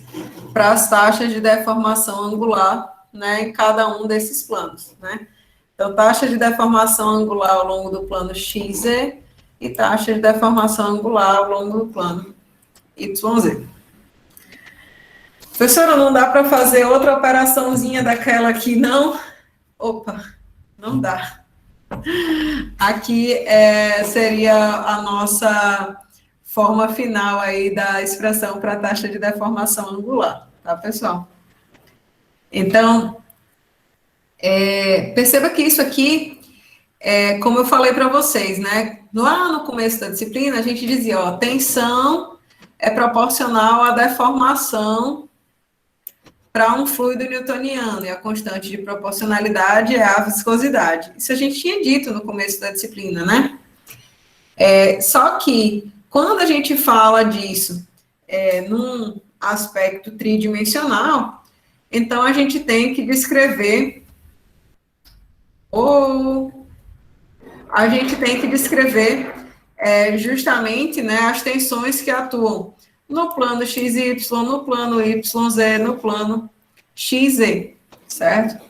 para as taxas de deformação angular, né, em cada um desses planos, né? Então, taxa de deformação angular ao longo do plano XZ e taxa de deformação angular ao longo do plano YZ. Professora, não dá para fazer outra operaçãozinha daquela aqui, não? Opa, não dá. Aqui seria a nossa forma final aí da expressão para a taxa de deformação angular, tá, pessoal? Então, perceba que isso aqui, como eu falei para vocês, né? Lá no começo da disciplina, a gente dizia, tensão é proporcional à deformação para um fluido newtoniano, e a constante de proporcionalidade é a viscosidade. Isso a gente tinha dito no começo da disciplina, né? Só que, quando a gente fala disso num aspecto tridimensional, então a gente tem que descrever justamente, né, as tensões que atuam no plano XY, no plano YZ, no plano XZ, certo?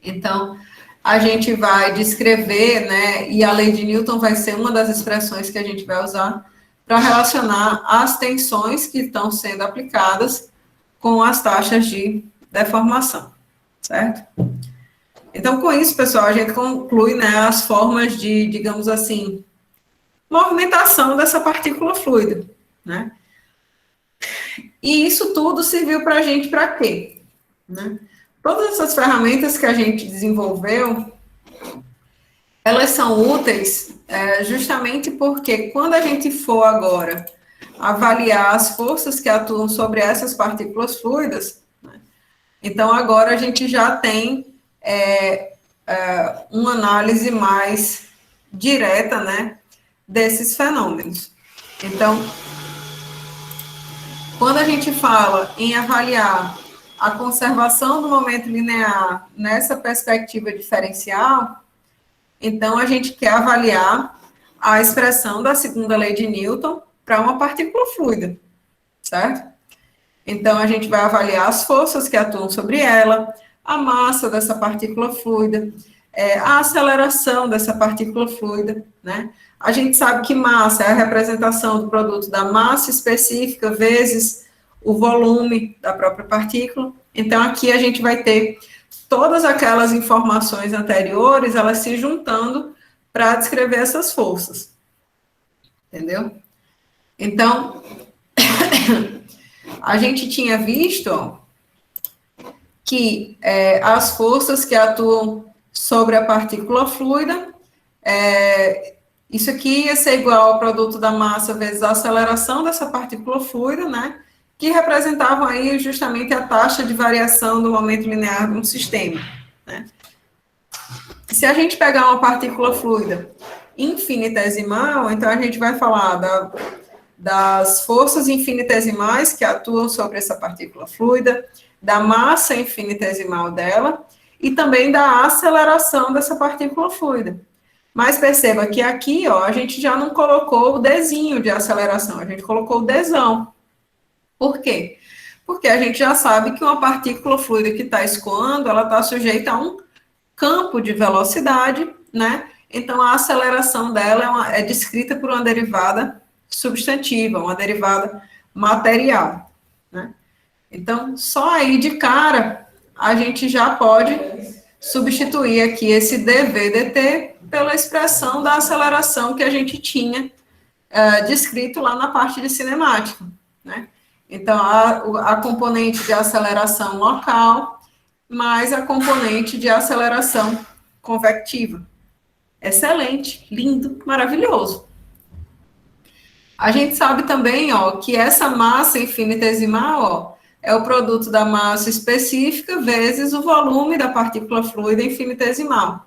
Então, a gente vai descrever, né, e a lei de Newton vai ser uma das expressões que a gente vai usar para relacionar as tensões que estão sendo aplicadas com as taxas de deformação, certo? Então, com isso, pessoal, a gente conclui, né, as formas de, digamos assim, movimentação dessa partícula fluida, né? E isso tudo serviu para a gente para quê? Né? Todas essas ferramentas que a gente desenvolveu, elas são úteis justamente porque quando a gente for agora avaliar as forças que atuam sobre essas partículas fluidas, né? Então agora a gente já tem uma análise mais direta, né, desses fenômenos. Então, quando a gente fala em avaliar a conservação do momento linear nessa perspectiva diferencial, então a gente quer avaliar a expressão da segunda lei de Newton para uma partícula fluida, certo? Então a gente vai avaliar as forças que atuam sobre ela, a massa dessa partícula fluida, a aceleração dessa partícula fluida, né? A gente sabe que massa é a representação do produto da massa específica vezes o volume da própria partícula. Então, aqui a gente vai ter todas aquelas informações anteriores, elas se juntando para descrever essas forças. Entendeu? Então, a gente tinha visto que as forças que atuam sobre a partícula fluida, isso aqui ia ser igual ao produto da massa vezes a aceleração dessa partícula fluida, né? Que representavam aí justamente a taxa de variação do momento linear de um sistema, né? Se a gente pegar uma partícula fluida infinitesimal, então a gente vai falar das forças infinitesimais que atuam sobre essa partícula fluida, da massa infinitesimal dela e também da aceleração dessa partícula fluida. Mas perceba que aqui, ó, a gente já não colocou o Dzinho de aceleração, a gente colocou o Dzão. Por quê? Porque a gente já sabe que uma partícula fluida que está escoando, ela está sujeita a um campo de velocidade, né? Então, a aceleração dela é descrita por uma derivada substantiva, uma derivada material, né? Então, só aí de cara, a gente já pode substituir aqui esse dv/dt pela expressão da aceleração que a gente tinha descrito lá na parte de cinemática, né? Então, a componente de aceleração local mais a componente de aceleração convectiva. Excelente, lindo, maravilhoso. A gente sabe também, ó, que essa massa infinitesimal, ó, é o produto da massa específica vezes o volume da partícula fluida infinitesimal.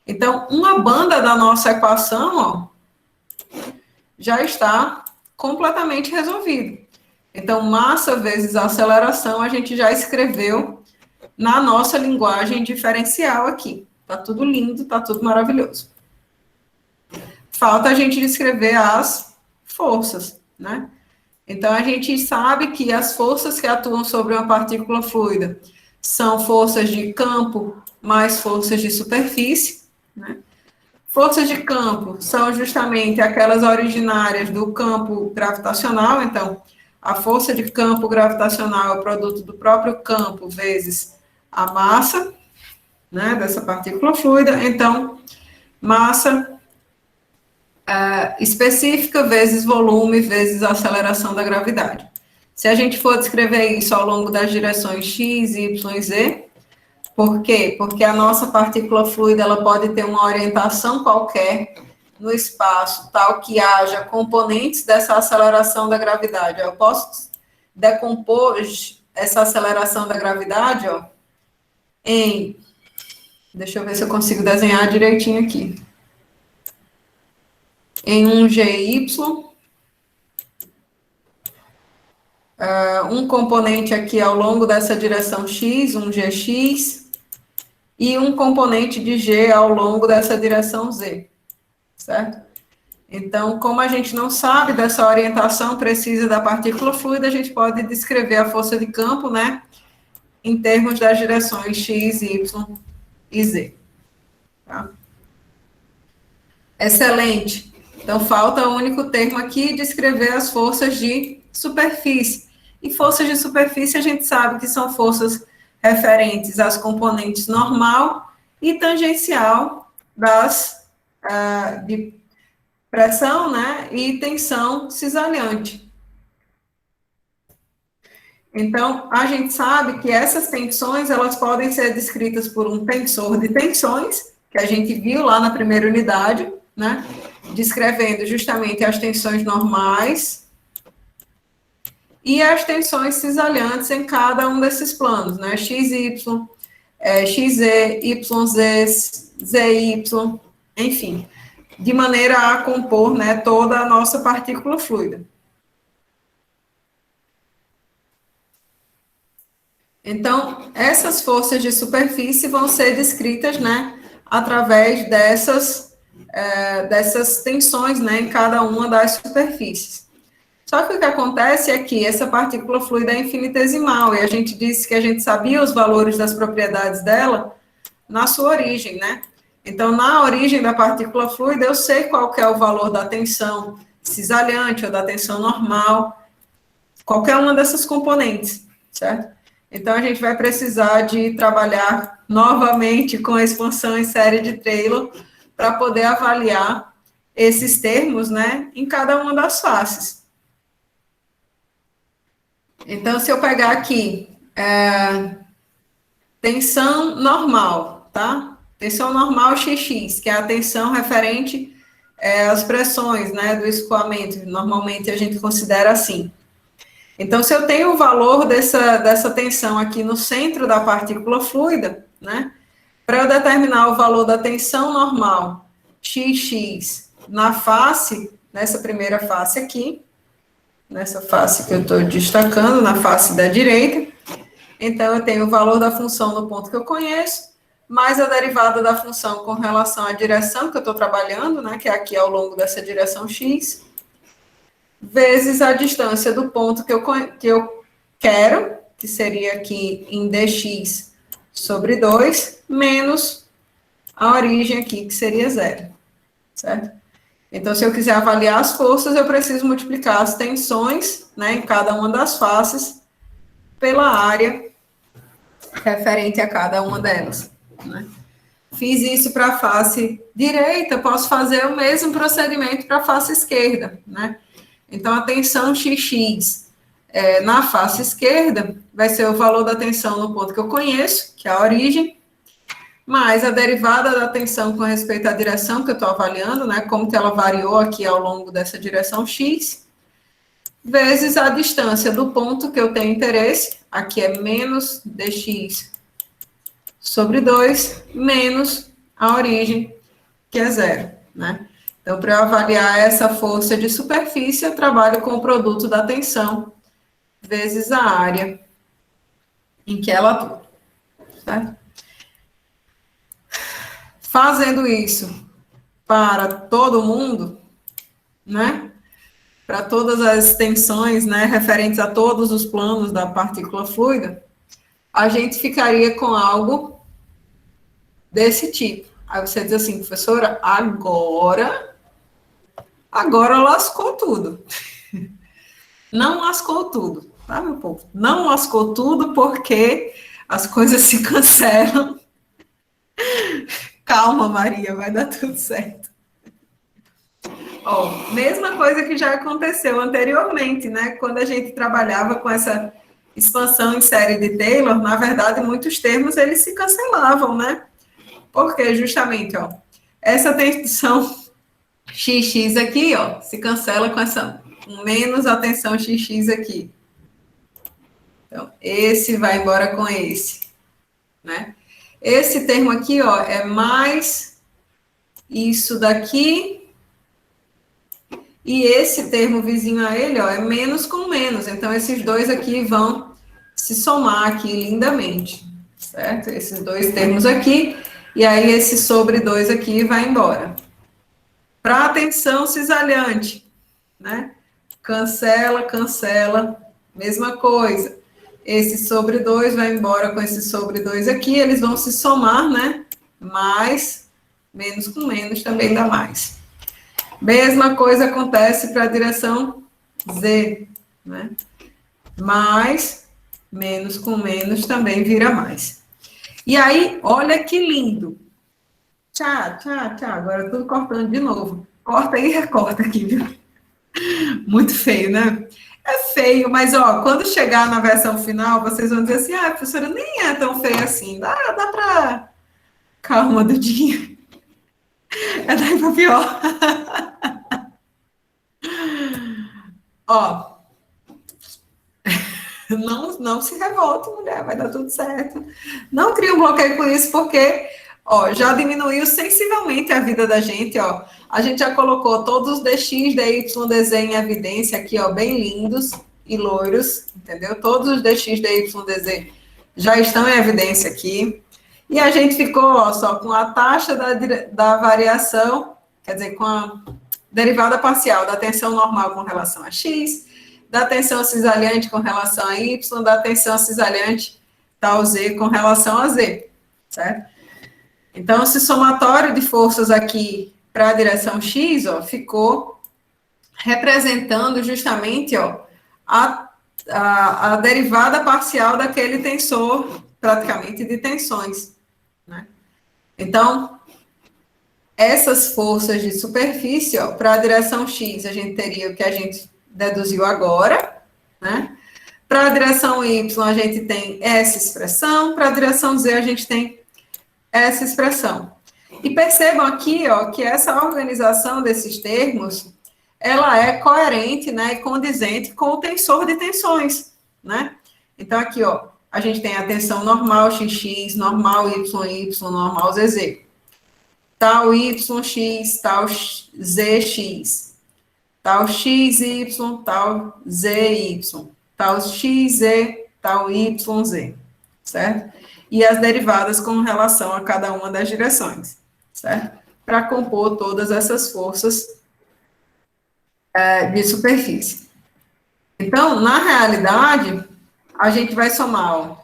Então, uma banda da nossa equação, ó, já está completamente resolvido. Então, massa vezes aceleração, a gente já escreveu na nossa linguagem diferencial aqui. Tá tudo lindo, tá tudo maravilhoso. Falta a gente descrever as forças, né? Então, a gente sabe que as forças que atuam sobre uma partícula fluida são forças de campo mais forças de superfície, né? Forças de campo são justamente aquelas originárias do campo gravitacional. Então, a força de campo gravitacional é o produto do próprio campo vezes a massa, né, dessa partícula fluida. Então, massa específica vezes volume vezes a aceleração da gravidade. Se a gente for descrever isso ao longo das direções x, y e z, por quê? Porque a nossa partícula fluida ela pode ter uma orientação qualquer no espaço, tal que haja componentes dessa aceleração da gravidade. Eu posso decompor essa aceleração da gravidade, ó, em... Deixa eu ver se eu consigo desenhar direitinho aqui. Em um GY, um componente aqui ao longo dessa direção X, um GX, e um componente de G ao longo dessa direção Z, certo? Então, como a gente não sabe dessa orientação precisa da partícula fluida, a gente pode descrever a força de campo, né, em termos das direções X, Y e Z. Tá? Excelente. Então, falta o único termo aqui, descrever as forças de superfície. E forças de superfície a gente sabe que são forças referentes às componentes normal e tangencial de pressão, né, e tensão cisalhante. Então, a gente sabe que essas tensões, elas podem ser descritas por um tensor de tensões, que a gente viu lá na primeira unidade, né, descrevendo justamente as tensões normais e as tensões cisalhantes em cada um desses planos, né, XY, XZ, YZ, ZY, enfim, de maneira a compor, né, toda a nossa partícula fluida. Então, essas forças de superfície vão ser descritas, né, através dessas tensões, né, em cada uma das superfícies. Só que o que acontece é que essa partícula fluida é infinitesimal, e a gente disse que a gente sabia os valores das propriedades dela na sua origem, né? Então, na origem da partícula fluida, eu sei qual que é o valor da tensão cisalhante ou da tensão normal, qualquer uma dessas componentes, certo? Então, a gente vai precisar de trabalhar novamente com a expansão em série de Taylor para poder avaliar esses termos, né, em cada uma das faces. Então, se eu pegar aqui, tensão normal, tá? Tensão normal XX, que é a tensão referente às pressões, né, do escoamento. Normalmente a gente considera assim. Então, se eu tenho o valor dessa tensão aqui no centro da partícula fluida, né, para eu determinar o valor da tensão normal XX na face, nessa primeira face aqui, nessa face que eu estou destacando, na face da direita, então eu tenho o valor da função no ponto que eu conheço, mais a derivada da função com relação à direção que eu estou trabalhando, né, que é aqui ao longo dessa direção X, vezes a distância do ponto que eu quero, que seria aqui em dx sobre 2, menos a origem aqui, que seria zero, certo? Então, se eu quiser avaliar as forças, eu preciso multiplicar as tensões, né, em cada uma das faces, pela área referente a cada uma delas, né? Fiz isso para a face direita, posso fazer o mesmo procedimento para a face esquerda, né? Então, a tensão XX na face esquerda vai ser o valor da tensão no ponto que eu conheço, que é a origem, mais a derivada da tensão com respeito à direção que eu estou avaliando, né, como que ela variou aqui ao longo dessa direção X, vezes a distância do ponto que eu tenho interesse, aqui é menos dx sobre 2, menos a origem, que é zero, né? Então, para eu avaliar essa força de superfície, eu trabalho com o produto da tensão vezes a área em que ela atua, certo? Fazendo isso para todo mundo, né? Para todas as tensões, né, referentes a todos os planos da partícula fluida, a gente ficaria com algo desse tipo. Aí você diz assim, professora, agora lascou tudo. Não lascou tudo, tá, meu povo? Não lascou tudo porque as coisas se cancelam. Calma, Maria, vai dar tudo certo. Ó, mesma coisa que já aconteceu anteriormente, né? Quando a gente trabalhava com essa expansão em série de Taylor, na verdade, muitos termos eles se cancelavam, né? Porque justamente, ó, essa tensão XX aqui, ó, se cancela com essa menos a tensão XX aqui. Então, esse vai embora com esse, né? Esse termo aqui, ó, é mais isso daqui, e esse termo vizinho a ele, ó, é menos com menos. Então, esses dois aqui vão se somar aqui lindamente, certo? Esses dois termos aqui, e aí esse sobre 2 aqui vai embora. Para a tensão cisalhante, né? Cancela, cancela, mesma coisa. Esse sobre 2 vai embora com esse sobre 2 aqui, eles vão se somar, né? Mais, menos com menos também dá mais. Mesma coisa acontece para a direção Z, né? Mais, menos com menos também vira mais. E aí, olha que lindo. Tchá, tchá, tchá. Agora tudo cortando de novo. Corta e recorta aqui, viu? Muito feio, né? É feio, mas ó, quando chegar na versão final, vocês vão dizer assim: ah, professora, nem é tão feio assim. Dá pra. Calma, Dudinha. É daí pra pior. Ó, não se revolte, mulher, vai dar tudo certo. Não cria um bloqueio com isso, porque, ó, já diminuiu sensivelmente a vida da gente, ó. A gente já colocou todos os DX, DY, DZ em evidência aqui, ó, bem lindos e loiros, entendeu? Todos os DX, DY, DZ já estão em evidência aqui. E a gente ficou, ó, só com a taxa da variação, quer dizer, com a derivada parcial da tensão normal com relação a X, da tensão cisalhante com relação a Y, da tensão cisalhante tal Z com relação a Z, certo? Então, esse somatório de forças aqui para a direção X, ó, ficou representando justamente, ó, a derivada parcial daquele tensor, praticamente, de tensões, né? Então, essas forças de superfície, ó, para a direção X, a gente teria o que a gente deduziu agora, né? Para a direção Y, a gente tem essa expressão, para a direção Z, a gente tem essa expressão. E percebam aqui, ó, que essa organização desses termos, ela é coerente, né, e condizente com o tensor de tensões, né? Então, aqui, ó, a gente tem a tensão normal XX, normal YY, normal ZZ. Tal YX, tal ZX, tal XY, tal ZY, tal XZ, tal YZ, certo? E as derivadas com relação a cada uma das direções, certo? Para compor todas essas forças de superfície. Então, na realidade, a gente vai somar, ó,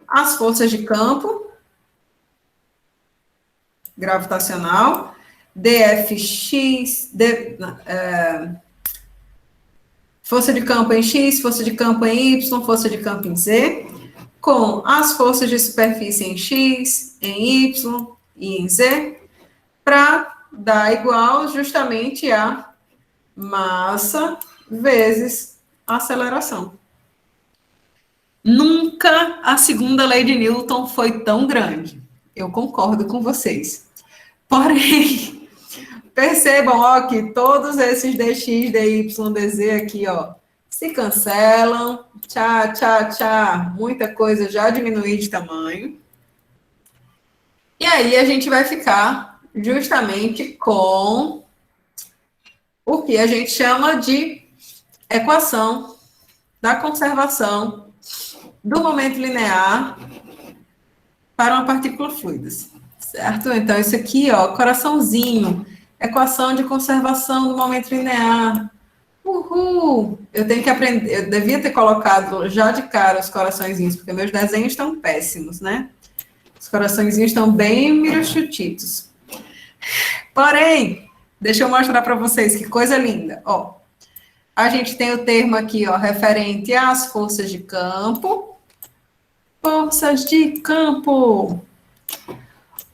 as forças de campo gravitacional, DFX, força de campo em X, força de campo em Y, força de campo em Z, com as forças de superfície em X, em Y e em Z, para dar igual justamente a massa vezes a aceleração. Nunca a segunda lei de Newton foi tão grande. Eu concordo com vocês. Porém, percebam, ó, que todos esses dx, dy, dz aqui, ó, se cancelam. Tchá, tchá, tchá. Muita coisa já diminuiu de tamanho. E aí a gente vai ficar justamente com o que a gente chama de equação da conservação do momento linear para uma partícula fluida, certo? Então, isso aqui, ó, coraçãozinho, equação de conservação do momento linear. Uhul! Eu tenho que aprender, eu devia ter colocado já de cara os coraçõezinhos, porque meus desenhos estão péssimos, né? Os coraçõezinhos estão bem mirochutitos. Porém, deixa eu mostrar para vocês que coisa linda. Ó, a gente tem o termo aqui, ó, referente às forças de campo. Forças de campo.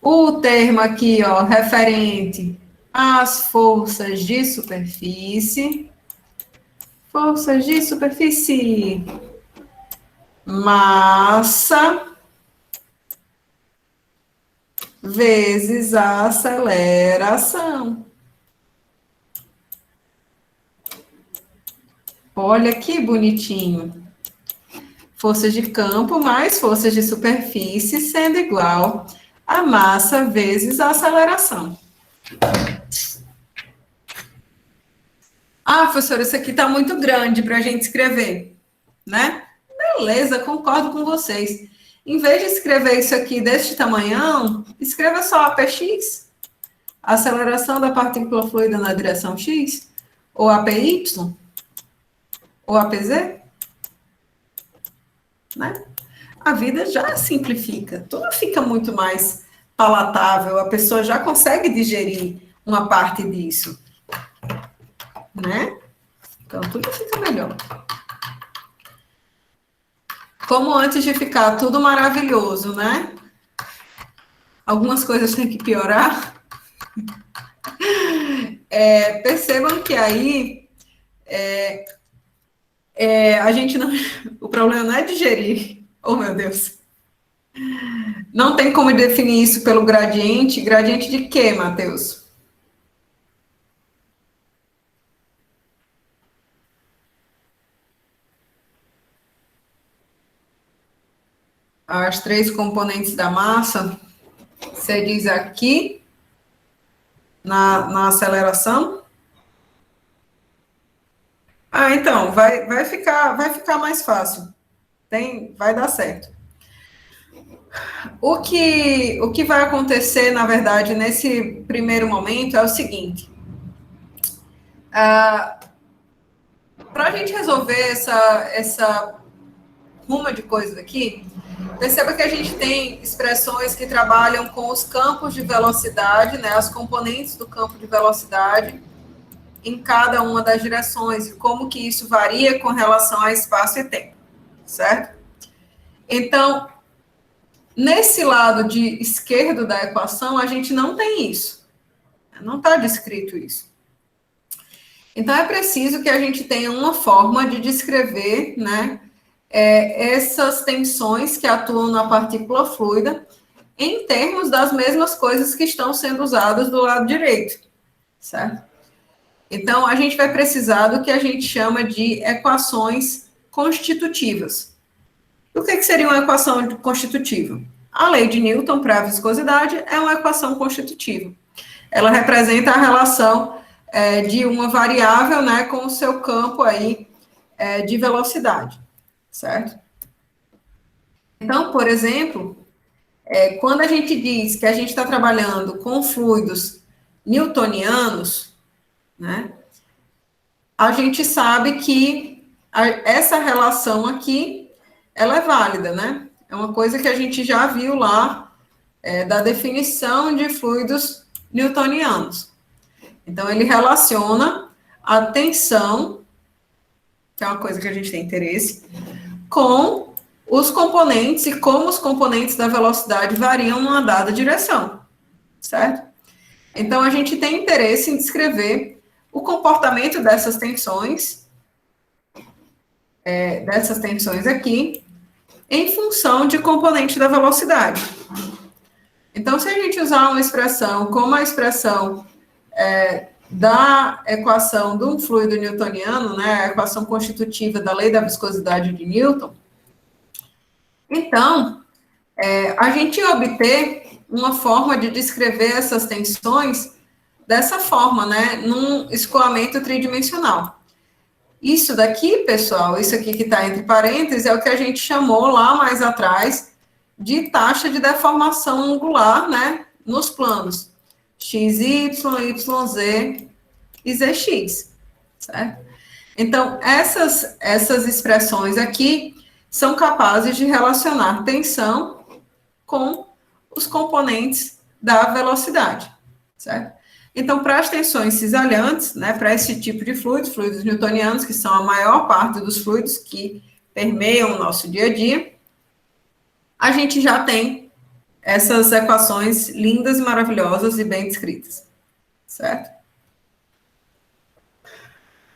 O termo aqui, ó, referente às forças de superfície. Forças de superfície. Massa vezes a aceleração. Olha que bonitinho. forças de campo mais forças de superfície, sendo igual a massa vezes a aceleração. Ah, professora, isso aqui está muito grande para a gente escrever, né? Beleza, concordo com vocês. Em vez de escrever isso aqui deste tamanhão, escreva só APX, a aceleração da partícula fluida na direção X, ou APY, ou APZ, né? A vida já simplifica, tudo fica muito mais palatável, a pessoa já consegue digerir uma parte disso, né? Então, tudo fica melhor. Como antes de ficar tudo maravilhoso, né? Algumas coisas têm que piorar. Percebam que aí a gente não. O problema não é digerir. Oh, meu Deus. Não tem como definir isso pelo gradiente. Gradiente de quê, Matheus? As três componentes da massa, você diz aqui, na aceleração. Ah, então, vai ficar mais fácil. Vai dar certo. O que vai acontecer, na verdade, nesse primeiro momento é o seguinte. Para a gente resolver essa ruma de coisas aqui, perceba que a gente tem expressões que trabalham com os campos de velocidade, né, as componentes do campo de velocidade em cada uma das direções e como que isso varia com relação a espaço e tempo, certo? Então, nesse lado de esquerdo da equação, a gente não tem isso. Não está descrito isso. Então, é preciso que a gente tenha uma forma de descrever, né, essas tensões que atuam na partícula fluida em termos das mesmas coisas que estão sendo usadas do lado direito, certo? Então, a gente vai precisar do que a gente chama de equações constitutivas. O que seria uma equação constitutiva? A lei de Newton para a viscosidade é uma equação constitutiva. Ela representa a relação de uma variável, né, com o seu campo aí de velocidade, certo? Então, por exemplo, quando a gente diz que a gente está trabalhando com fluidos newtonianos, né, a gente sabe que essa relação aqui, ela é válida, né? É uma coisa que a gente já viu lá, da definição de fluidos newtonianos. Então, ele relaciona a tensão, que é uma coisa que a gente tem interesse, com os componentes e como os componentes da velocidade variam numa dada direção, certo? Então, a gente tem interesse em descrever o comportamento dessas tensões aqui, em função de componente da velocidade. Então, se a gente usar uma expressão como a expressão da equação de um fluido newtoniano, né, a equação constitutiva da lei da viscosidade de Newton, então, a gente obter uma forma de descrever essas tensões dessa forma, né, num escoamento tridimensional. Isso daqui, pessoal, isso aqui que está entre parênteses, é o que a gente chamou lá mais atrás de taxa de deformação angular, né, nos planos XY, YZ e ZX, certo? Então, essas expressões aqui são capazes de relacionar tensão com os componentes da velocidade, certo? Então, para as tensões cisalhantes, né, para esse tipo de fluidos newtonianos, que são a maior parte dos fluidos que permeiam o nosso dia a dia, a gente já tem essas equações lindas, maravilhosas e bem descritas, certo?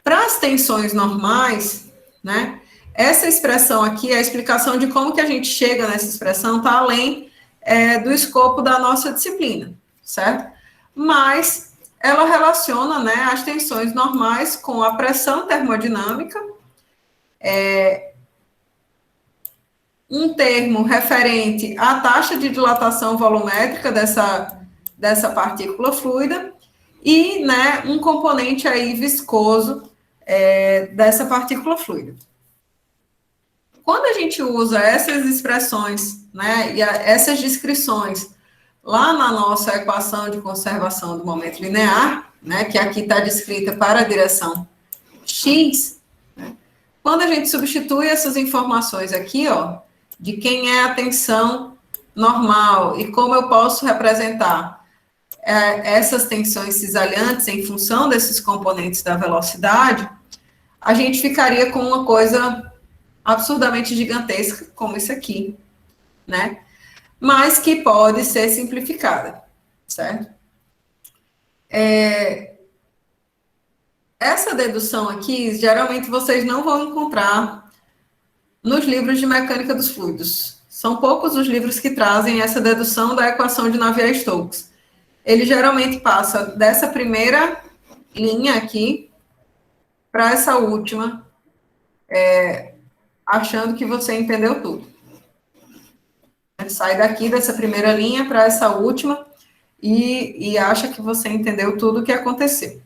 Para as tensões normais, né, essa expressão aqui, a explicação de como que a gente chega nessa expressão está além do escopo da nossa disciplina, certo? Mas ela relaciona, né, as tensões normais com a pressão termodinâmica um termo referente à taxa de dilatação volumétrica dessa partícula fluida e, né, um componente aí viscoso dessa partícula fluida. Quando a gente usa essas expressões, né, e essas descrições lá na nossa equação de conservação do momento linear, né, que aqui está descrita para a direção x, né, quando a gente substitui essas informações aqui, ó, de quem é a tensão normal e como eu posso representar essas tensões cisalhantes em função desses componentes da velocidade, a gente ficaria com uma coisa absurdamente gigantesca, como isso aqui, né? Mas que pode ser simplificada, certo? Essa dedução aqui, geralmente vocês não vão encontrar nos livros de mecânica dos fluidos. São poucos os livros que trazem essa dedução da equação de Navier-Stokes. Ele geralmente passa dessa primeira linha aqui para essa última, achando que você entendeu tudo. Sai daqui dessa primeira linha para essa última e acha que você entendeu tudo o que aconteceu.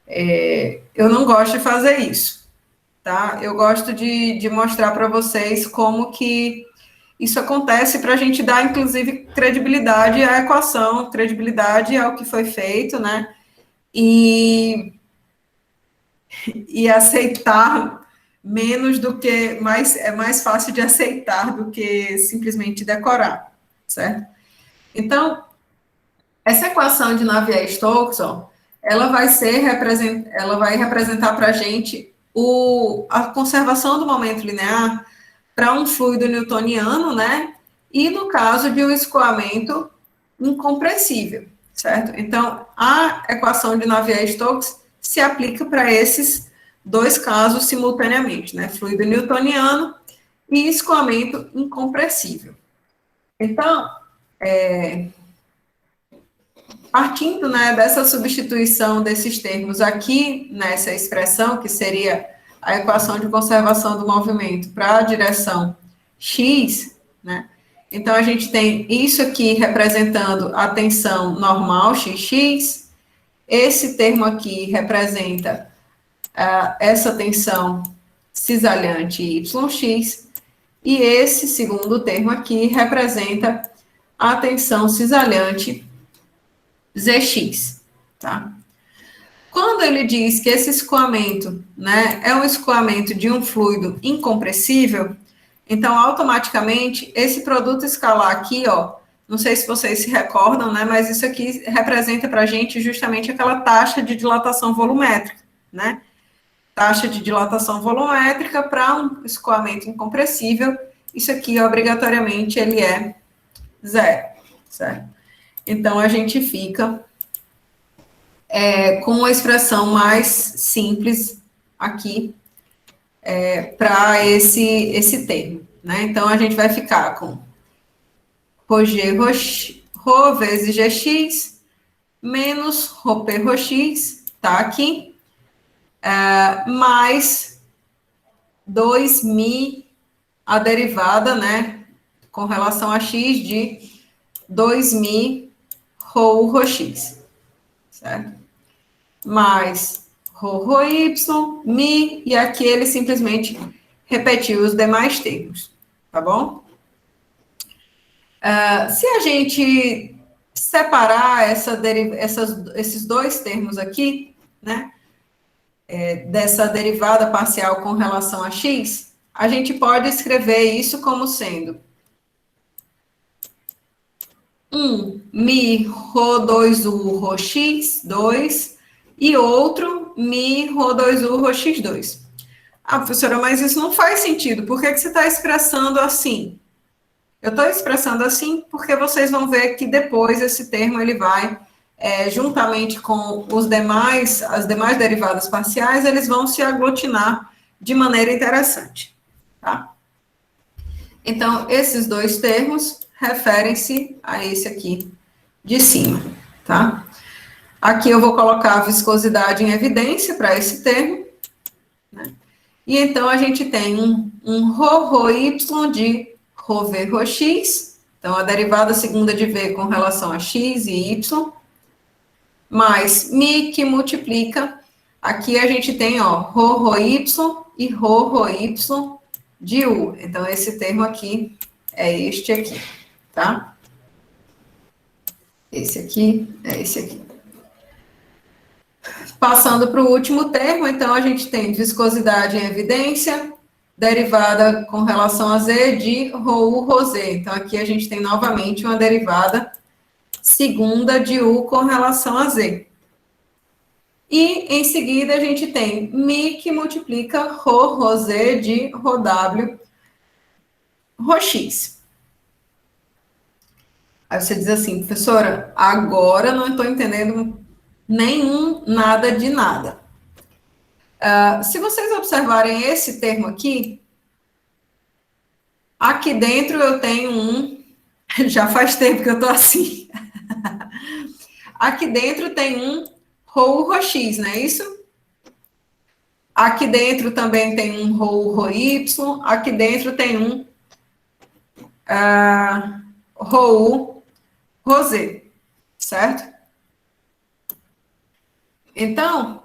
Eu não gosto de fazer isso, tá? Eu gosto de mostrar para vocês como que isso acontece para a gente dar, inclusive, credibilidade à equação, credibilidade ao que foi feito, né? E aceitar menos do que, é mais fácil de aceitar do que simplesmente decorar, certo? Então, essa equação de Navier-Stokes, ó, ela vai representar para a gente a conservação do momento linear para um fluido newtoniano, né? E no caso de um escoamento incompressível, certo? Então, a equação de Navier-Stokes se aplica para esses dois casos simultaneamente, né? Fluido newtoniano e escoamento incompressível. Então, partindo, né, dessa substituição desses termos aqui, nessa expressão, que seria a equação de conservação do movimento para a direção x, né? Então, a gente tem isso aqui representando a tensão normal, xx, esse termo aqui representa essa tensão cisalhante YX, e esse segundo termo aqui representa a tensão cisalhante ZX, tá? Quando ele diz que esse escoamento, né, é um escoamento de um fluido incompressível, então, automaticamente, esse produto escalar aqui, ó, não sei se vocês se recordam, né, mas isso aqui representa para a gente justamente aquela taxa de dilatação volumétrica, né? Taxa de dilatação volumétrica para um escoamento incompressível, isso aqui, obrigatoriamente, ele é zero, certo? Então, a gente fica com a expressão mais simples aqui para esse termo, né? Então, a gente vai ficar com Rho vezes Gx menos Ρp Rx, tá aqui, mais 2μ a derivada, né, com relação a x de 2μ Rho certo? Mais Rhy, μ, e aqui ele simplesmente repetiu os demais termos, tá bom? Se a gente separar esses dois termos aqui, né, dessa derivada parcial com relação a x, a gente pode escrever isso como sendo μ Rho2u Rx2 e outro μ Rho2u Rx2. Ah, professora, mas isso não faz sentido. Por que você está expressando assim? Eu estou expressando assim porque vocês vão ver que depois esse termo ele vai, juntamente com as demais derivadas parciais, eles vão se aglutinar de maneira interessante, tá? Então, esses dois termos referem-se a esse aqui de cima, tá? Aqui eu vou colocar a viscosidade em evidência para esse termo, né? E então a gente tem um rho y de rho v rho x, então a derivada segunda de v com relação a x e y, mais mi que multiplica, aqui a gente tem, ó, rho y e rho y de u. Então esse termo aqui é este aqui, tá? Esse aqui é esse aqui. Passando para o último termo, então a gente tem viscosidade em evidência, derivada com relação a Z de ρu, ρz. Então, aqui a gente tem novamente uma derivada segunda de U com relação a Z. E, em seguida, a gente tem Mi que multiplica ρ, ρz de ρw, ρx. Aí você diz assim, professora, agora não estou entendendo nada de nada. Se vocês observarem esse termo aqui dentro eu tenho já faz tempo que eu tô assim. Aqui dentro tem um ρu, ρx, não é isso? Aqui dentro também tem um ρu, ρy, aqui dentro tem um ρu, ρz, certo? Então,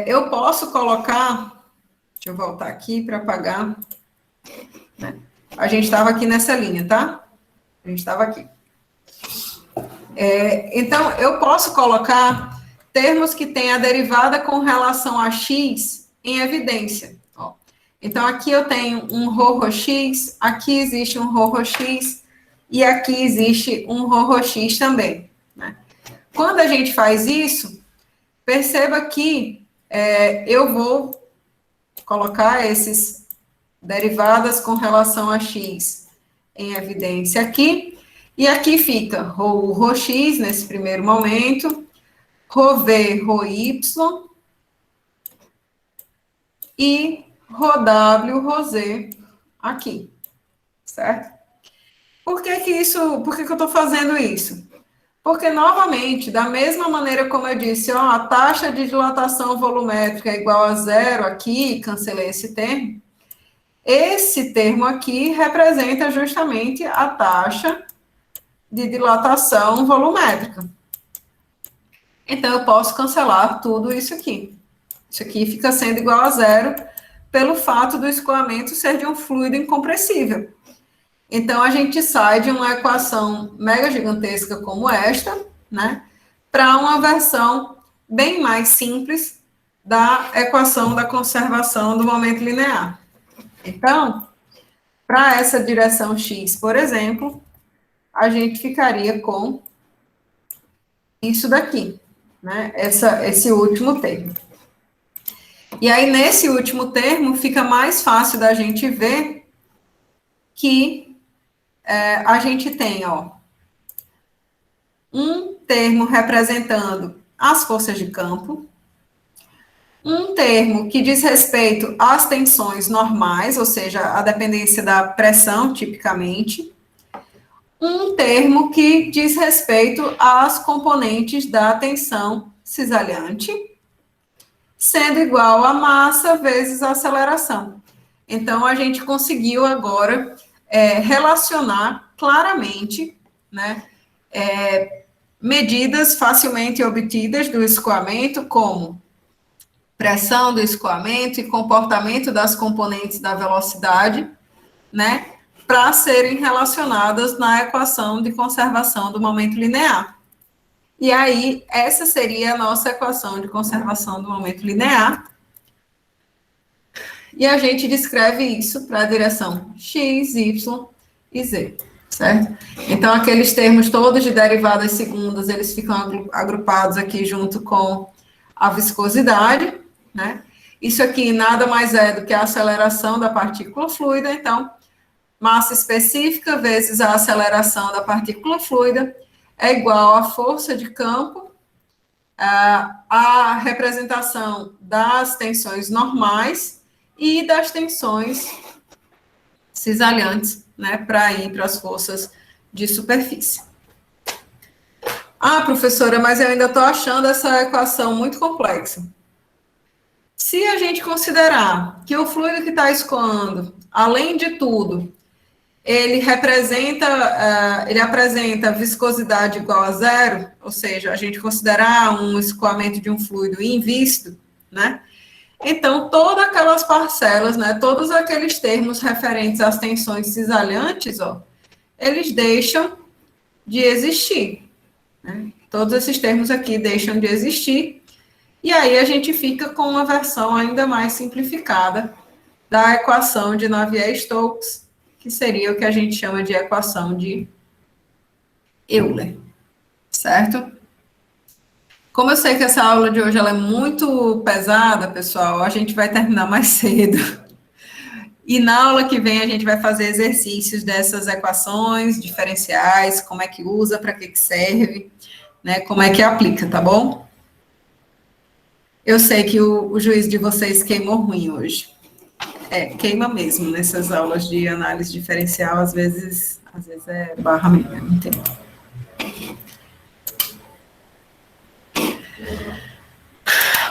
eu posso colocar, deixa eu voltar aqui para apagar, né? A gente estava aqui nessa linha, tá? A gente estava aqui. Então, eu posso colocar termos que têm a derivada com relação a x em evidência. Ó. Então, aqui eu tenho um ρ, ρx, aqui existe um ρ, ρx, e aqui existe um ρ, ρx também. Né? Quando a gente faz isso, perceba que eu vou colocar esses derivadas com relação a x em evidência aqui, e aqui fica ρu, ρx nesse primeiro momento, ρv, ρy e ρw, ρz aqui, certo? Por que que eu estou fazendo isso? Porque, novamente, da mesma maneira como eu disse, ó, a taxa de dilatação volumétrica é igual a zero aqui, cancelei esse termo aqui representa justamente a taxa de dilatação volumétrica. Então, eu posso cancelar tudo isso aqui. Isso aqui fica sendo igual a zero pelo fato do escoamento ser de um fluido incompressível. Então, a gente sai de uma equação mega gigantesca como esta, né, para uma versão bem mais simples da equação da conservação do momento linear. Então, para essa direção x, por exemplo, a gente ficaria com isso daqui, né, esse último termo. E aí, nesse último termo, fica mais fácil da gente ver que a gente tem, ó, um termo representando as forças de campo, um termo que diz respeito às tensões normais, ou seja, a dependência da pressão, tipicamente, um termo que diz respeito às componentes da tensão cisalhante, sendo igual a massa vezes a aceleração. Então, a gente conseguiu agora relacionar claramente, né, medidas facilmente obtidas do escoamento, como pressão do escoamento e comportamento das componentes da velocidade, né, para serem relacionadas na equação de conservação do momento linear. E aí, essa seria a nossa equação de conservação do momento linear. E a gente descreve isso para a direção x, y e z, certo? Então, aqueles termos todos de derivadas segundas, eles ficam agrupados aqui junto com a viscosidade, né? Isso aqui nada mais é do que a aceleração da partícula fluida, então, massa específica vezes a aceleração da partícula fluida é igual à força de campo, a representação das tensões normais e das tensões cisalhantes, né, para ir para as forças de superfície. Ah, professora, mas eu ainda estou achando essa equação muito complexa. Se a gente considerar que o fluido que está escoando, além de tudo, ele apresenta viscosidade igual a zero, ou seja, a gente considerar um escoamento de um fluido invíscido, né? Então, todas aquelas parcelas, né, todos aqueles termos referentes às tensões cisalhantes, ó, eles deixam de existir, né? Todos esses termos aqui deixam de existir, e aí a gente fica com uma versão ainda mais simplificada da equação de Navier-Stokes, que seria o que a gente chama de equação de Euler, certo? Como eu sei que essa aula de hoje ela é muito pesada, pessoal, a gente vai terminar mais cedo. E na aula que vem a gente vai fazer exercícios dessas equações diferenciais, como é que usa, para que serve, né? Como é que aplica, tá bom? Eu sei que o juiz de vocês queimou ruim hoje. Queima mesmo nessas aulas de análise diferencial, às vezes é barra mesmo, não entendo.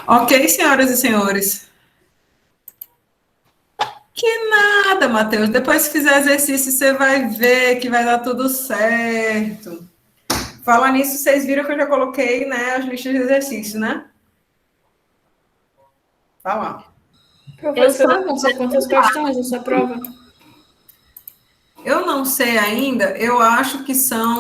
Ok, senhoras e senhores. Que nada, Matheus. Depois que fizer exercício, você vai ver que vai dar tudo certo. Falar nisso, vocês viram que eu já coloquei, né, as listas de exercício, né? Tá lá. Professora, não sei quantas questões essa prova. Eu não sei ainda, eu acho que são